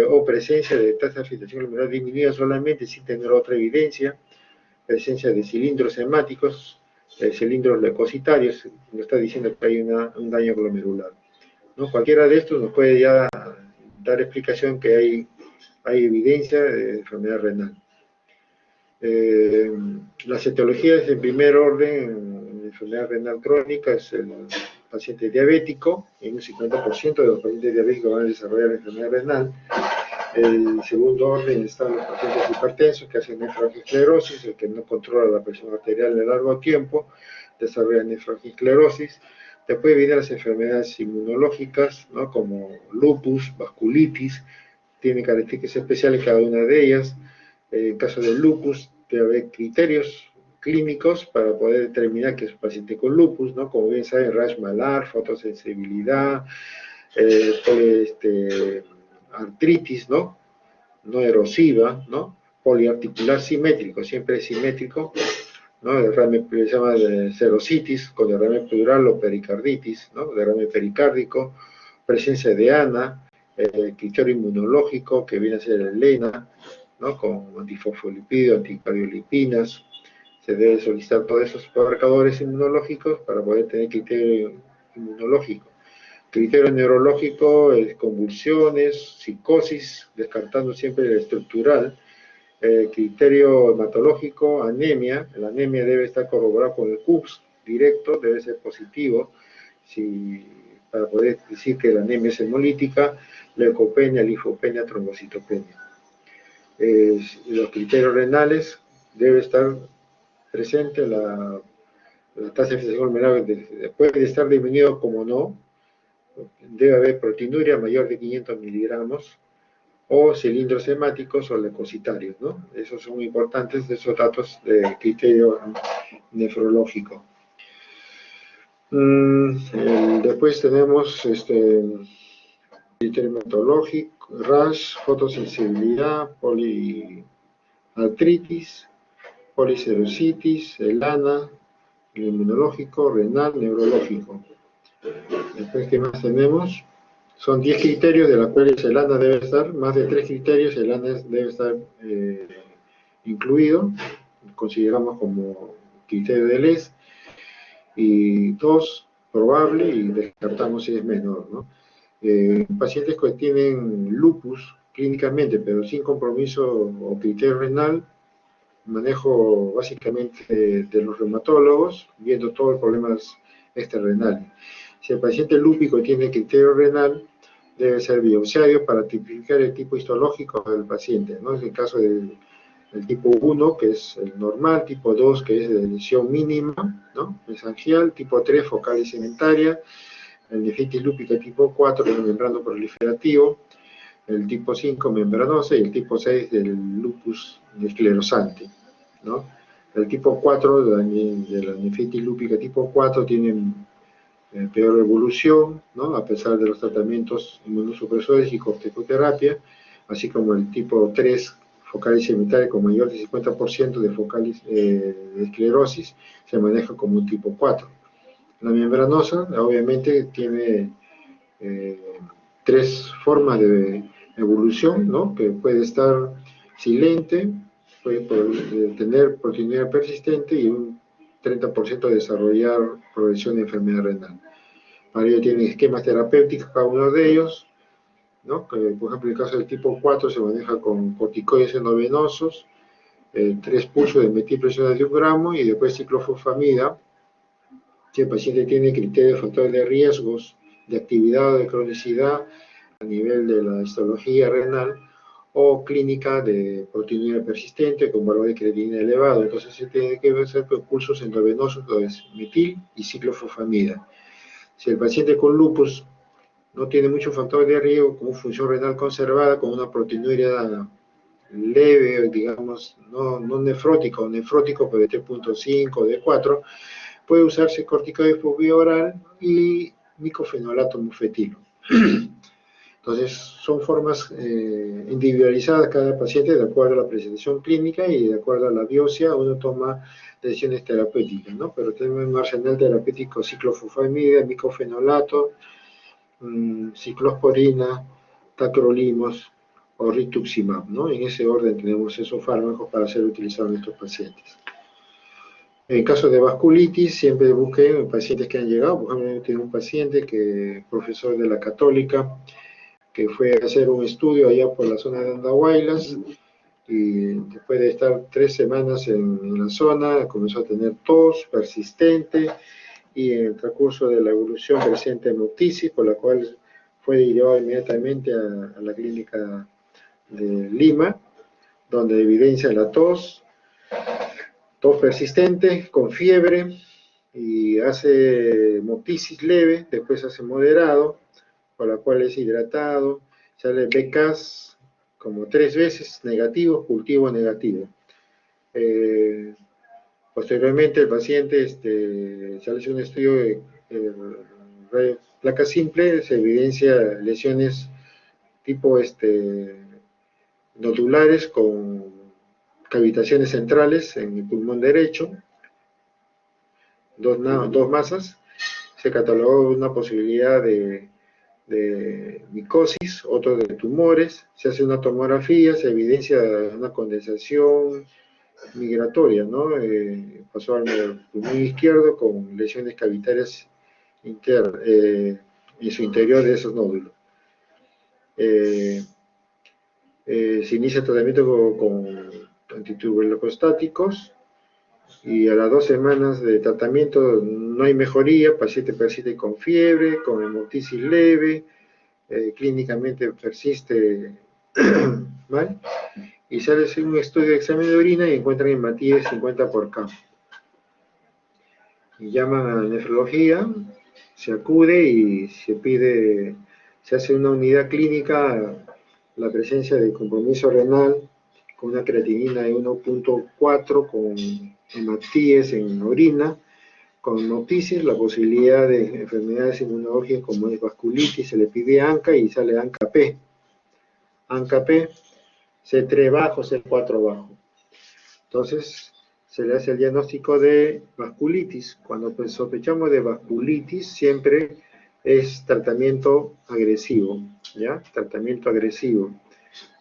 o presencia de tasa de filtración glomerular disminuida solamente sin tener otra evidencia, presencia de cilindros hemáticos, cilindros leucocitarios, nos está diciendo que hay un daño glomerular, ¿no? Cualquiera de estos nos puede ya dar explicación que hay evidencia de enfermedad renal. Las etiologías en primer orden en enfermedad renal crónica es el paciente diabético, en un 50% de los pacientes diabéticos van a desarrollar enfermedad renal. En segundo orden están los pacientes hipertensos que hacen nefroesclerosis, el que no controla la presión arterial de largo tiempo, desarrolla nefroesclerosis. Después vienen las enfermedades inmunológicas, ¿no? Como lupus, vasculitis, tienen características especiales cada una de ellas. En caso del lupus, debe haber criterios clínicos para poder determinar que es un paciente con lupus, ¿no? Como bien saben, rash malar, fotosensibilidad, artritis, ¿no? No erosiva, ¿no? Poliarticular simétrico, siempre es simétrico, ¿no? Derrame, se llama serositis con derrame pleural o pericarditis, ¿no? Derrame pericárdico, presencia de ANA, criterio inmunológico que viene a ser el ENA, ¿no? Con antifosfolipídidos, anticardiolipinas. Se debe solicitar todos esos marcadores inmunológicos para poder tener criterio inmunológico. Criterio neurológico, convulsiones, psicosis, descartando siempre el estructural. Criterio hematológico, anemia. La anemia debe estar corroborada con el CUPS directo, debe ser positivo, para poder decir que la anemia es hemolítica, leucopenia, linfopenia, trombocitopenia. Los criterios renales, debe estar presente la tasa de infección glomerular, puede estar disminuido como no, debe haber proteinuria mayor de 500 miligramos, o cilindros hemáticos o leucocitarios, ¿no? Esos son muy importantes, esos datos de criterio nefrológico. Después tenemos criterio hematológico, rash, fotosensibilidad, poliartritis, poliserositis, el ANA, el inmunológico, renal, neurológico. Después, ¿qué más tenemos? Son 10 criterios de los cuales el ANA debe estar, más de 3 criterios, el ANA debe estar incluido, consideramos como criterio de LES, y 2 probable y descartamos si es menor, ¿no? Pacientes que tienen lupus clínicamente, pero sin compromiso o criterio renal, manejo básicamente de los reumatólogos, viendo todos los problemas extrarrenales. Si el paciente lúpico tiene criterio renal, debe ser biopsiado para tipificar el tipo histológico del paciente, ¿no? Es el caso del tipo 1, que es el normal, tipo 2, que es de lesión mínima, ¿no? Mesangial, tipo 3, focal y cementaria, el nefritis lúpica tipo 4, el membrano proliferativo, el tipo 5, membranosa, y el tipo 6 del lupus esclerosante, ¿no? El tipo 4 de la nefritis lúpica tipo 4 tiene peor evolución, ¿no? A pesar de los tratamientos inmunosupresores y corticoterapia, así como el tipo 3, focalis cementaria con mayor de 50% de focalis de esclerosis, se maneja como un tipo 4. La membranosa, obviamente, tiene 3 formas de evolución, ¿no? Que puede estar silente, puede tener proteinuria persistente y un 30% de desarrollar progresión de enfermedad renal. Para ello tienen esquemas terapéuticos cada uno de ellos, ¿no? Que, por ejemplo, en el caso del tipo 4 se maneja con corticoides endovenosos, 3 pulsos de metilpresiona de 1 gramo y después ciclofosfamida. Si el paciente tiene criterios de factores de riesgos de actividad o de cronicidad a nivel de la histología renal o clínica de proteinuria persistente con valor de creatinina elevado, entonces se tiene que hacer con pulsos endovenosos de metil y ciclofosfamida. Si el paciente con lupus no tiene muchos factores de riesgo, con función renal conservada, con una proteinuria leve, digamos, no nefrótica o nefrótico, pero de 3.5 o de 4, puede usarse corticoide por vía oral y micofenolato mufetilo. Entonces, son formas individualizadas cada paciente de acuerdo a la presentación clínica y de acuerdo a la biopsia uno toma decisiones terapéuticas, ¿no? Pero tenemos un arsenal terapéutico ciclofosfamida, micofenolato, ciclosporina, tacrolimus o rituximab, ¿no? En ese orden tenemos esos fármacos para ser utilizados en estos pacientes. En caso de vasculitis, siempre busquen pacientes que han llegado. Por ejemplo, tengo un paciente que profesor de la Católica, que fue a hacer un estudio allá por la zona de Andahuaylas, y después de estar 3 semanas en la zona, comenzó a tener tos persistente, y en el transcurso de la evolución presente hemoptisis, por la cual fue llevado inmediatamente a la clínica de Lima, donde evidencia la tos persistente, con fiebre, y hace hemoptisis leve, después hace moderado, por la cual es hidratado, sale BCAS como 3 veces negativo, cultivo negativo. Posteriormente el paciente se hace un estudio de placa simple, se evidencia lesiones tipo nodulares con cavitaciones centrales en el pulmón derecho, dos masas. Se catalogó una posibilidad de micosis, otro de tumores. Se hace una tomografía, se evidencia una condensación migratoria, ¿no? Pasó al pulmón izquierdo con lesiones cavitarias en su interior de esos nódulos. Se inicia el tratamiento con antituberculostáticos, y a las 2 semanas de tratamiento no hay mejoría, el paciente persiste con fiebre, con hemoptisis leve, clínicamente persiste mal, y sale un estudio de examen de orina y encuentran hematíes 50 por K. Y llaman a nefrología, se acude y se hace una unidad clínica, la presencia de compromiso renal, con una creatinina de 1.4, con hematíes en orina, con hemoptisis, la posibilidad de enfermedades inmunológicas como es vasculitis, se le pide ANCA y sale ANCA-P. ANCA-P, C3 bajo, C4 bajo. Entonces, se le hace el diagnóstico de vasculitis. Cuando pues sospechamos de vasculitis, siempre es tratamiento agresivo, ¿ya? Tratamiento agresivo.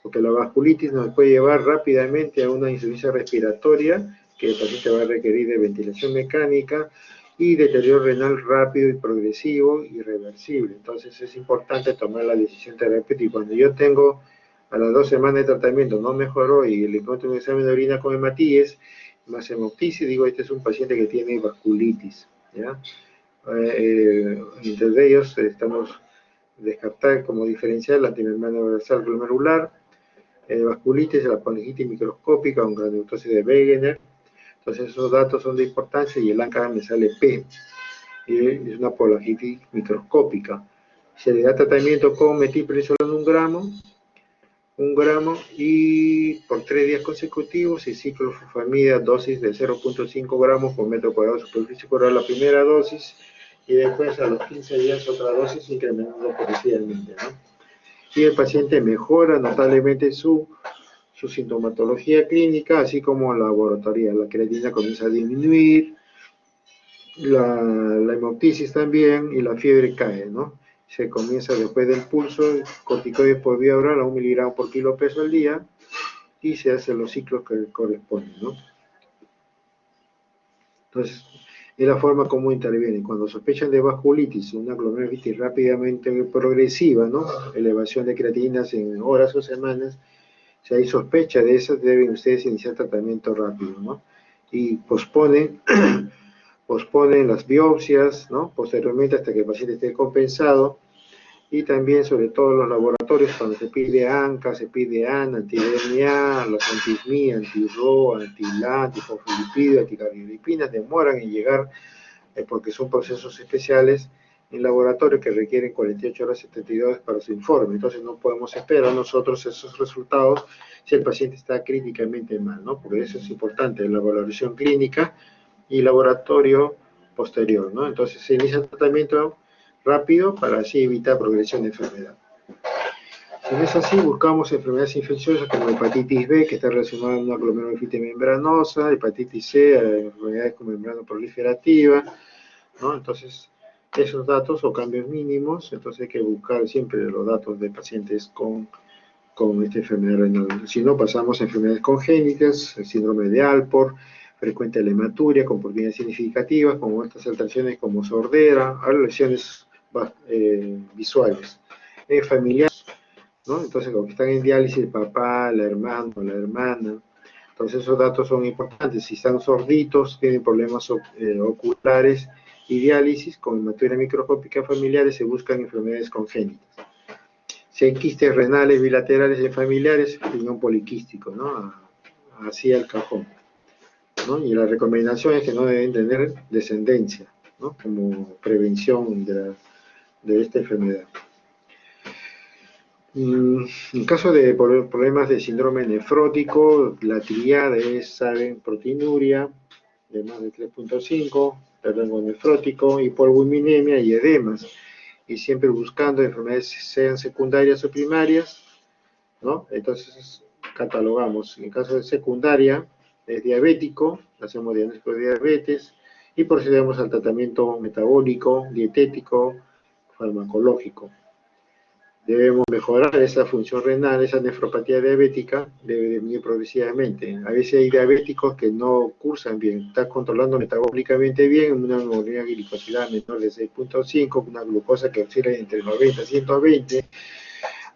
Porque la vasculitis nos puede llevar rápidamente a una insuficiencia respiratoria, que el paciente va a requerir de ventilación mecánica, y deterioro renal rápido y progresivo, irreversible. Entonces es importante tomar la decisión terapéutica. Y cuando yo tengo a las 2 semanas de tratamiento no mejoró y le encuentro un examen de orina con hematíes, más hemoptisis, digo, este es un paciente que tiene vasculitis, ¿ya? Entre ellos estamos descartar como diferencial la antimembrana universal glomerular, vasculitis, la pancreatitis microscópica con granulosis de Wegener. Entonces esos datos son de importancia, y el ANCA me sale P, y es una pancreatitis microscópica. Se le da tratamiento con metilprednisolona 1 gramo, y por 3 días consecutivos, y ciclofosfamida, dosis de 0.5 gramos por metro cuadrado de superficie corporal, la primera dosis, y después a los 15 días otra dosis, incrementando progresivamente, ¿no? Y el paciente mejora notablemente su sintomatología clínica, así como laboratoria. La creatina comienza a disminuir, la hemoptisis también, y la fiebre cae, ¿no? Se comienza después del pulso, corticoides por vía oral a 1 miligramo por kilo peso al día, y se hacen los ciclos que corresponden, ¿no? Entonces, es la forma como intervienen. Cuando sospechan de vasculitis, una glomerulitis rápidamente progresiva, ¿no? Elevación de creatininas en horas o semanas, si hay sospecha de eso, deben ustedes iniciar tratamiento rápido, ¿no? Y posponen las biopsias, ¿no? Posteriormente, hasta que el paciente esté compensado. Y también, sobre todo, los laboratorios, cuando se pide ANCA, se pide AN, anti-DNA, los anti-SMI, anti-RO, anti-LA, antifosfolipidio, anticardiolipinas, demoran en llegar, porque son procesos especiales en laboratorio que requieren 48 horas, 72 horas para su informe. Entonces no podemos esperar nosotros esos resultados si el paciente está clínicamente mal, ¿no? Porque eso es importante, la valoración clínica y laboratorio posterior, ¿no? Entonces se inicia el tratamiento rápido para así evitar progresión de enfermedad. Si no es así, buscamos enfermedades infecciosas como hepatitis B, que está relacionada a una glomerulonephritis membranosa, hepatitis C, enfermedades con membrana proliferativa, ¿no? Entonces, esos datos o cambios mínimos, entonces hay que buscar siempre los datos de pacientes con esta enfermedad renal. Si no, pasamos a enfermedades congénitas, el síndrome de Alport, frecuente la hematuria, con oportunidades significativas, con otras alteraciones como sordera, lesiones visuales. Familiares, ¿no? Entonces, los que están en diálisis, el papá, la hermana, la hermana. Entonces, esos datos son importantes. Si están sorditos, tienen problemas oculares y diálisis, con hematuria microscópica familiares, se buscan enfermedades congénitas. Si hay quistes renales bilaterales en familiares, riñón poliquístico, ¿no? Así al cajón, ¿no? Y la recomendación es que no deben tener descendencia, ¿no? Como prevención de esta enfermedad. En caso de problemas de síndrome nefrótico, la triada es, saben, proteinuria de más de 3.5, rango nefrótico, hipoalbuminemia y edemas. Y siempre buscando enfermedades sean secundarias o primarias, ¿no? Entonces catalogamos. En caso de secundaria, es diabético, hacemos diagnóstico de diabetes y procedemos al tratamiento metabólico, dietético, farmacológico. Debemos mejorar esa función renal, esa nefropatía diabética debe disminuir progresivamente. A veces hay diabéticos que no cursan bien, están controlando metabólicamente bien, una hemoglobina glicosilada menor de 6.5, una glucosa que oscila entre 90 y 120,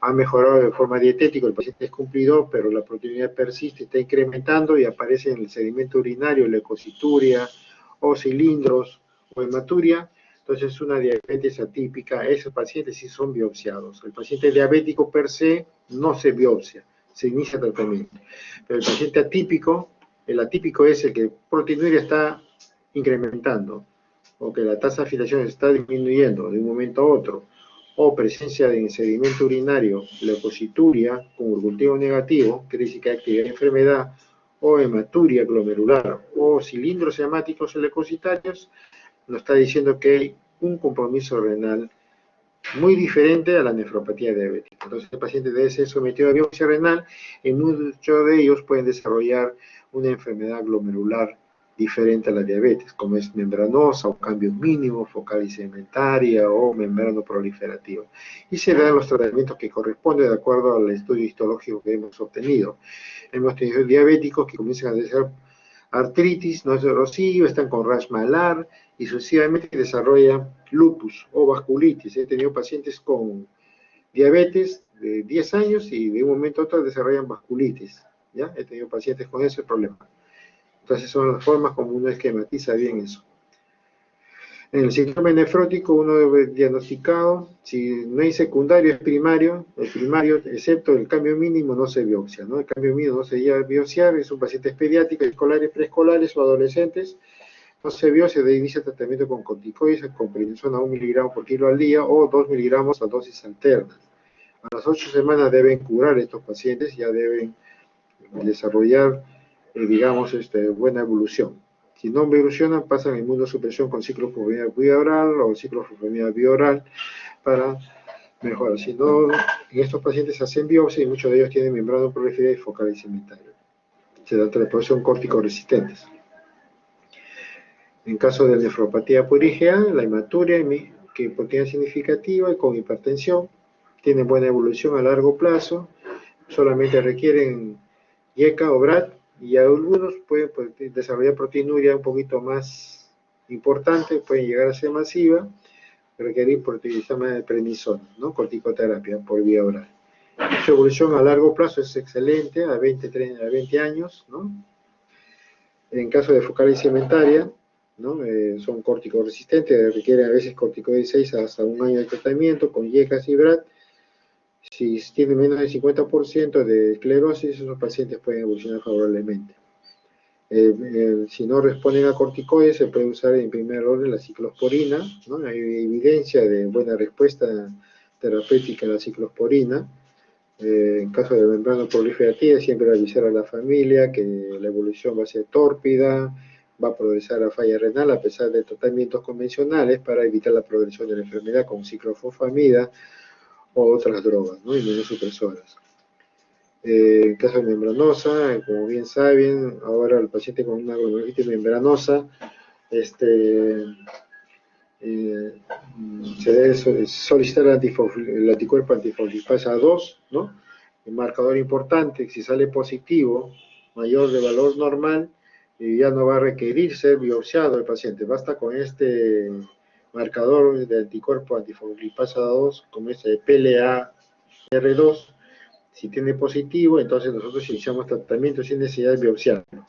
ha mejorado de forma dietética, el paciente es cumplidor, pero la proteinurina persiste, está incrementando y aparece en el sedimento urinario, leucocituria, o cilindros, o hematuria. Entonces es una diabetes atípica, esos pacientes sí son biopsiados. El paciente diabético per se no se biopsia, se inicia tratamiento. Pero el paciente atípico, el atípico es el que proteinuria está incrementando, o que la tasa de filtración está disminuyendo de un momento a otro, o presencia de sedimento urinario, leucocituria, con cultivo negativo, quiere decir que hay actividad de enfermedad, o hematuria glomerular, o cilindros hemáticos leucocitarios, nos está diciendo que hay un compromiso renal muy diferente a la nefropatía diabética. Entonces el paciente debe ser sometido a biopsia renal y muchos de ellos pueden desarrollar una enfermedad glomerular diferente a la diabetes, como es membranosa o cambios mínimos, focal y segmentaria o membrano proliferativa. Y se dan los tratamientos que corresponden de acuerdo al estudio histológico que hemos obtenido. Hemos tenido diabéticos que comienzan a desarrollar artritis, no es erosivo, están con rash malar y sucesivamente desarrollan lupus o vasculitis. He tenido pacientes con diabetes de 10 años y de un momento a otro desarrollan vasculitis. ¿Ya? He tenido pacientes con ese problema. Entonces son las formas como uno esquematiza bien eso. En el síndrome nefrótico uno debe diagnosticado, si no hay secundario es primario, el primario, excepto el cambio mínimo, no se biopsia, ¿no? El cambio mínimo no se llega a biopsiar, es un pacientes pediátricos, escolares, preescolares o adolescentes, no se biopsia, de inicio tratamiento con corticoides, con prednisona a 1 miligramo por kilo al día o 2 miligramos a dosis alternas. A las 8 semanas deben curar estos pacientes, ya deben desarrollar, digamos, buena evolución. Si no evolucionan, pasan a inmunosupresión con ciclofosfamida bioral o ciclofosfamida bioral para mejorar. Si no, en estos pacientes hacen biopsia y muchos de ellos tienen membrana proliferativa y focal y segmentaria. Se dan transportación córtico-resistentes. En caso de nefropatía purígea, la hematuria, que proteína significativa y con hipertensión, tienen buena evolución a largo plazo, solamente requieren YECA o BRAT, y algunos pueden desarrollar proteinuria un poquito más importante, pueden llegar a ser masiva, requerir proteína de prednisona, ¿no? Corticoterapia por vía oral. Su evolución a largo plazo es excelente, a 20 años, ¿no? En caso de focal y segmentaria, ¿no? Son corticoresistentes, requieren a veces corticoides 6 hasta un año de tratamiento con YECAS y BRAT. Si tiene menos del 50% de esclerosis, esos pacientes pueden evolucionar favorablemente. Si no responden a corticoides, se puede usar en primer orden la ciclosporina, ¿no? Hay evidencia de buena respuesta terapéutica a la ciclosporina. En caso de membrana proliferativa, siempre avisar a la familia que la evolución va a ser tórpida, va a progresar a falla renal a pesar de tratamientos convencionales para evitar la progresión de la enfermedad con ciclofosfamida o otras drogas, ¿no? Inmunosupresoras. En caso de membranosa, como bien saben, ahora el paciente con una glomerulitis membranosa, se debe solicitar el anticuerpo antifosfolipasa 2, ¿no? El marcador importante, si sale positivo, mayor de valor normal, y ya no va a requerir ser biopsiado el paciente. Basta con este marcador de anticuerpo antifosfolipasa 2, como este PLA-R2. Si tiene positivo, entonces nosotros iniciamos tratamiento sin necesidad de biopsiarlo.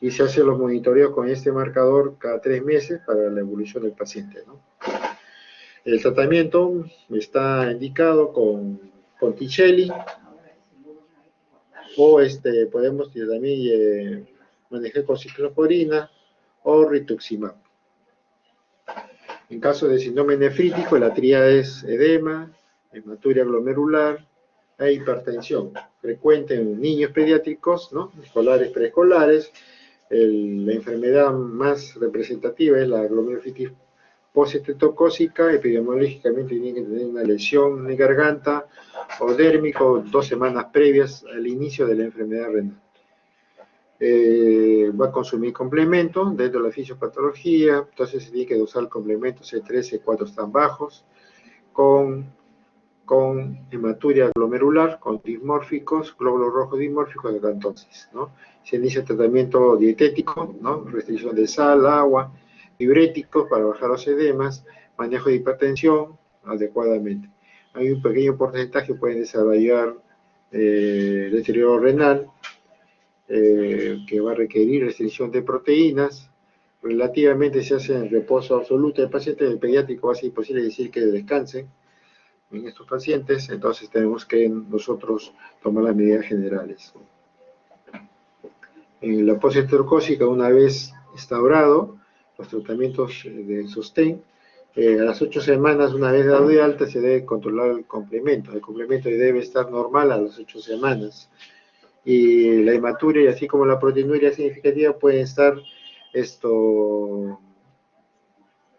Y se hacen los monitoreos con este marcador cada 3 meses para la evolución del paciente, ¿no? El tratamiento está indicado con Tichelli, o podemos también manejar con ciclosporina o rituximab. En caso de síndrome nefrítico, la tríada es edema, hematuria glomerular e hipertensión, frecuente en niños pediátricos, ¿no? Escolares, preescolares. La enfermedad más representativa es la glomerulitis postestreptocócica. Epidemiológicamente tiene que tener una lesión de garganta o dérmico 2 semanas previas al inicio de la enfermedad renal. Va a consumir complemento dentro de la fisiopatología, entonces se tiene que dosar complementos C3, C4 están bajos, con hematuria glomerular, con dismórficos, glóbulos rojos dismórficos de acantosis, ¿no? Se inicia tratamiento dietético, ¿no? Restricción de sal, agua, diuréticos para bajar los edemas, manejo de hipertensión adecuadamente. Hay un pequeño porcentaje que pueden desarrollar deterioro renal, que va a requerir restricción de proteínas. Relativamente se hace en reposo absoluto. El paciente del pediátrico va a ser imposible decir que descansen en estos pacientes, entonces tenemos que nosotros tomar las medidas generales. En la postestreptocócica, una vez instaurado los tratamientos de sostén, a las 8 semanas, una vez dado de alta, se debe controlar el complemento. El complemento debe estar normal a las 8 semanas. Y la hematuria, así como la proteinuria significativa, pueden estar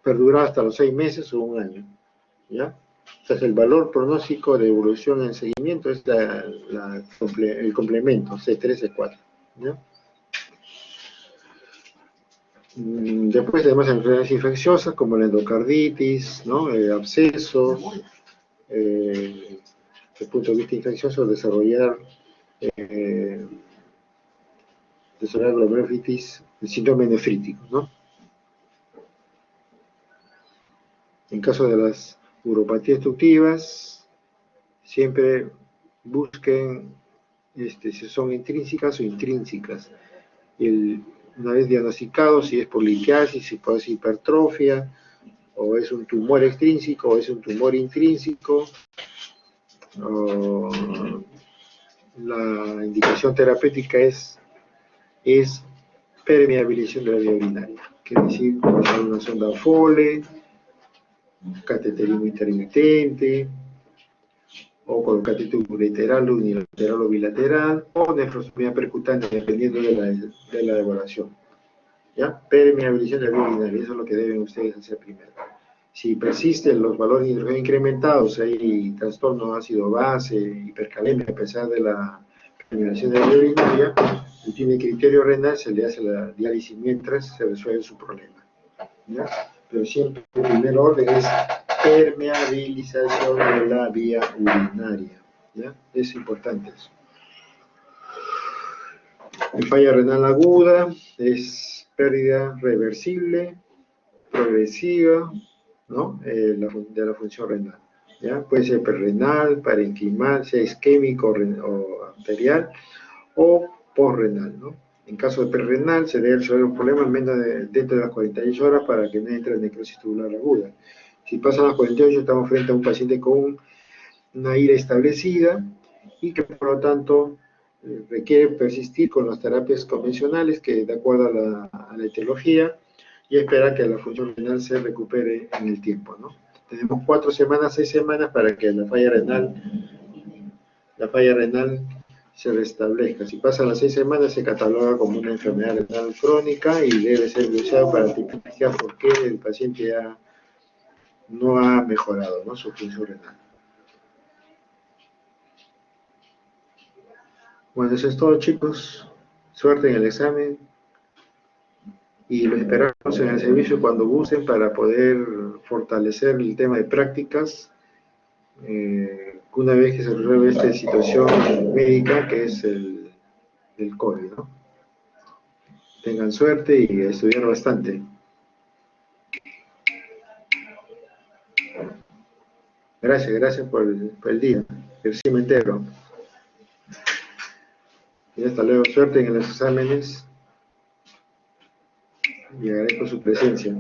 perdurar hasta los 6 meses o un año, ¿ya? Entonces, el valor pronóstico de evolución en seguimiento es el complemento C3, C4, ¿ya? Después tenemos enfermedades infecciosas como la endocarditis, ¿no? Abscesos, desde el punto de vista infeccioso, desarrollar glomerulitis, el síndrome nefrítico, ¿no? En caso de las uropatías obstructivas, siempre busquen si son intrínsecas o intrínsecas. Una vez diagnosticado, si es por litiasis, si puede ser hipertrofia, o es un tumor extrínseco, o es un tumor intrínseco, la indicación terapéutica es permeabilización de la vía urinaria, que es decir, usar una sonda Foley, cateterismo intermitente, o con catéter ureteral, unilateral o bilateral, o nefrostomía percutánea, dependiendo de la evaluación. ¿Ya? Permeabilización de la vía urinaria, eso es lo que deben ustedes hacer primero. Si persisten los valores de hidrógeno incrementados, hay trastorno ácido-base, hipercalemia, a pesar de la permeabilización de la vía urinaria, si tiene criterio renal, se le hace la diálisis mientras se resuelve su problema, ¿ya? Pero siempre el primer orden es permeabilización de la vía urinaria, ¿ya? Es importante eso. La falla renal aguda es pérdida reversible, progresiva, ¿no? De la función renal, ¿ya? Puede ser perrenal, parenquimal, sea isquémico o arterial, o posrenal, ¿no? En caso de perrenal, se debe resolver un problema dentro de las 48 horas para que no entre en necrosis tubular aguda. Si pasan las 48, estamos frente a un paciente con una ira establecida y que por lo tanto requiere persistir con las terapias convencionales que de acuerdo a la etiología y esperar que la función renal se recupere en el tiempo, ¿no? Tenemos 4 semanas, 6 semanas para que la falla renal se restablezca. Si pasan las 6 semanas se cataloga como una enfermedad renal crónica y debe ser usado para tipificar por qué el paciente ya no ha mejorado, ¿no? Su función renal. Bueno, eso es todo, chicos. Suerte en el examen y los esperamos en el servicio cuando gusten para poder fortalecer el tema de prácticas una vez que se resuelve esta situación médica que es el COVID, ¿no? Tengan suerte y estudiar bastante. Gracias por el día. Yo sí me entero. Y hasta luego, suerte en los exámenes y agradezco su presencia.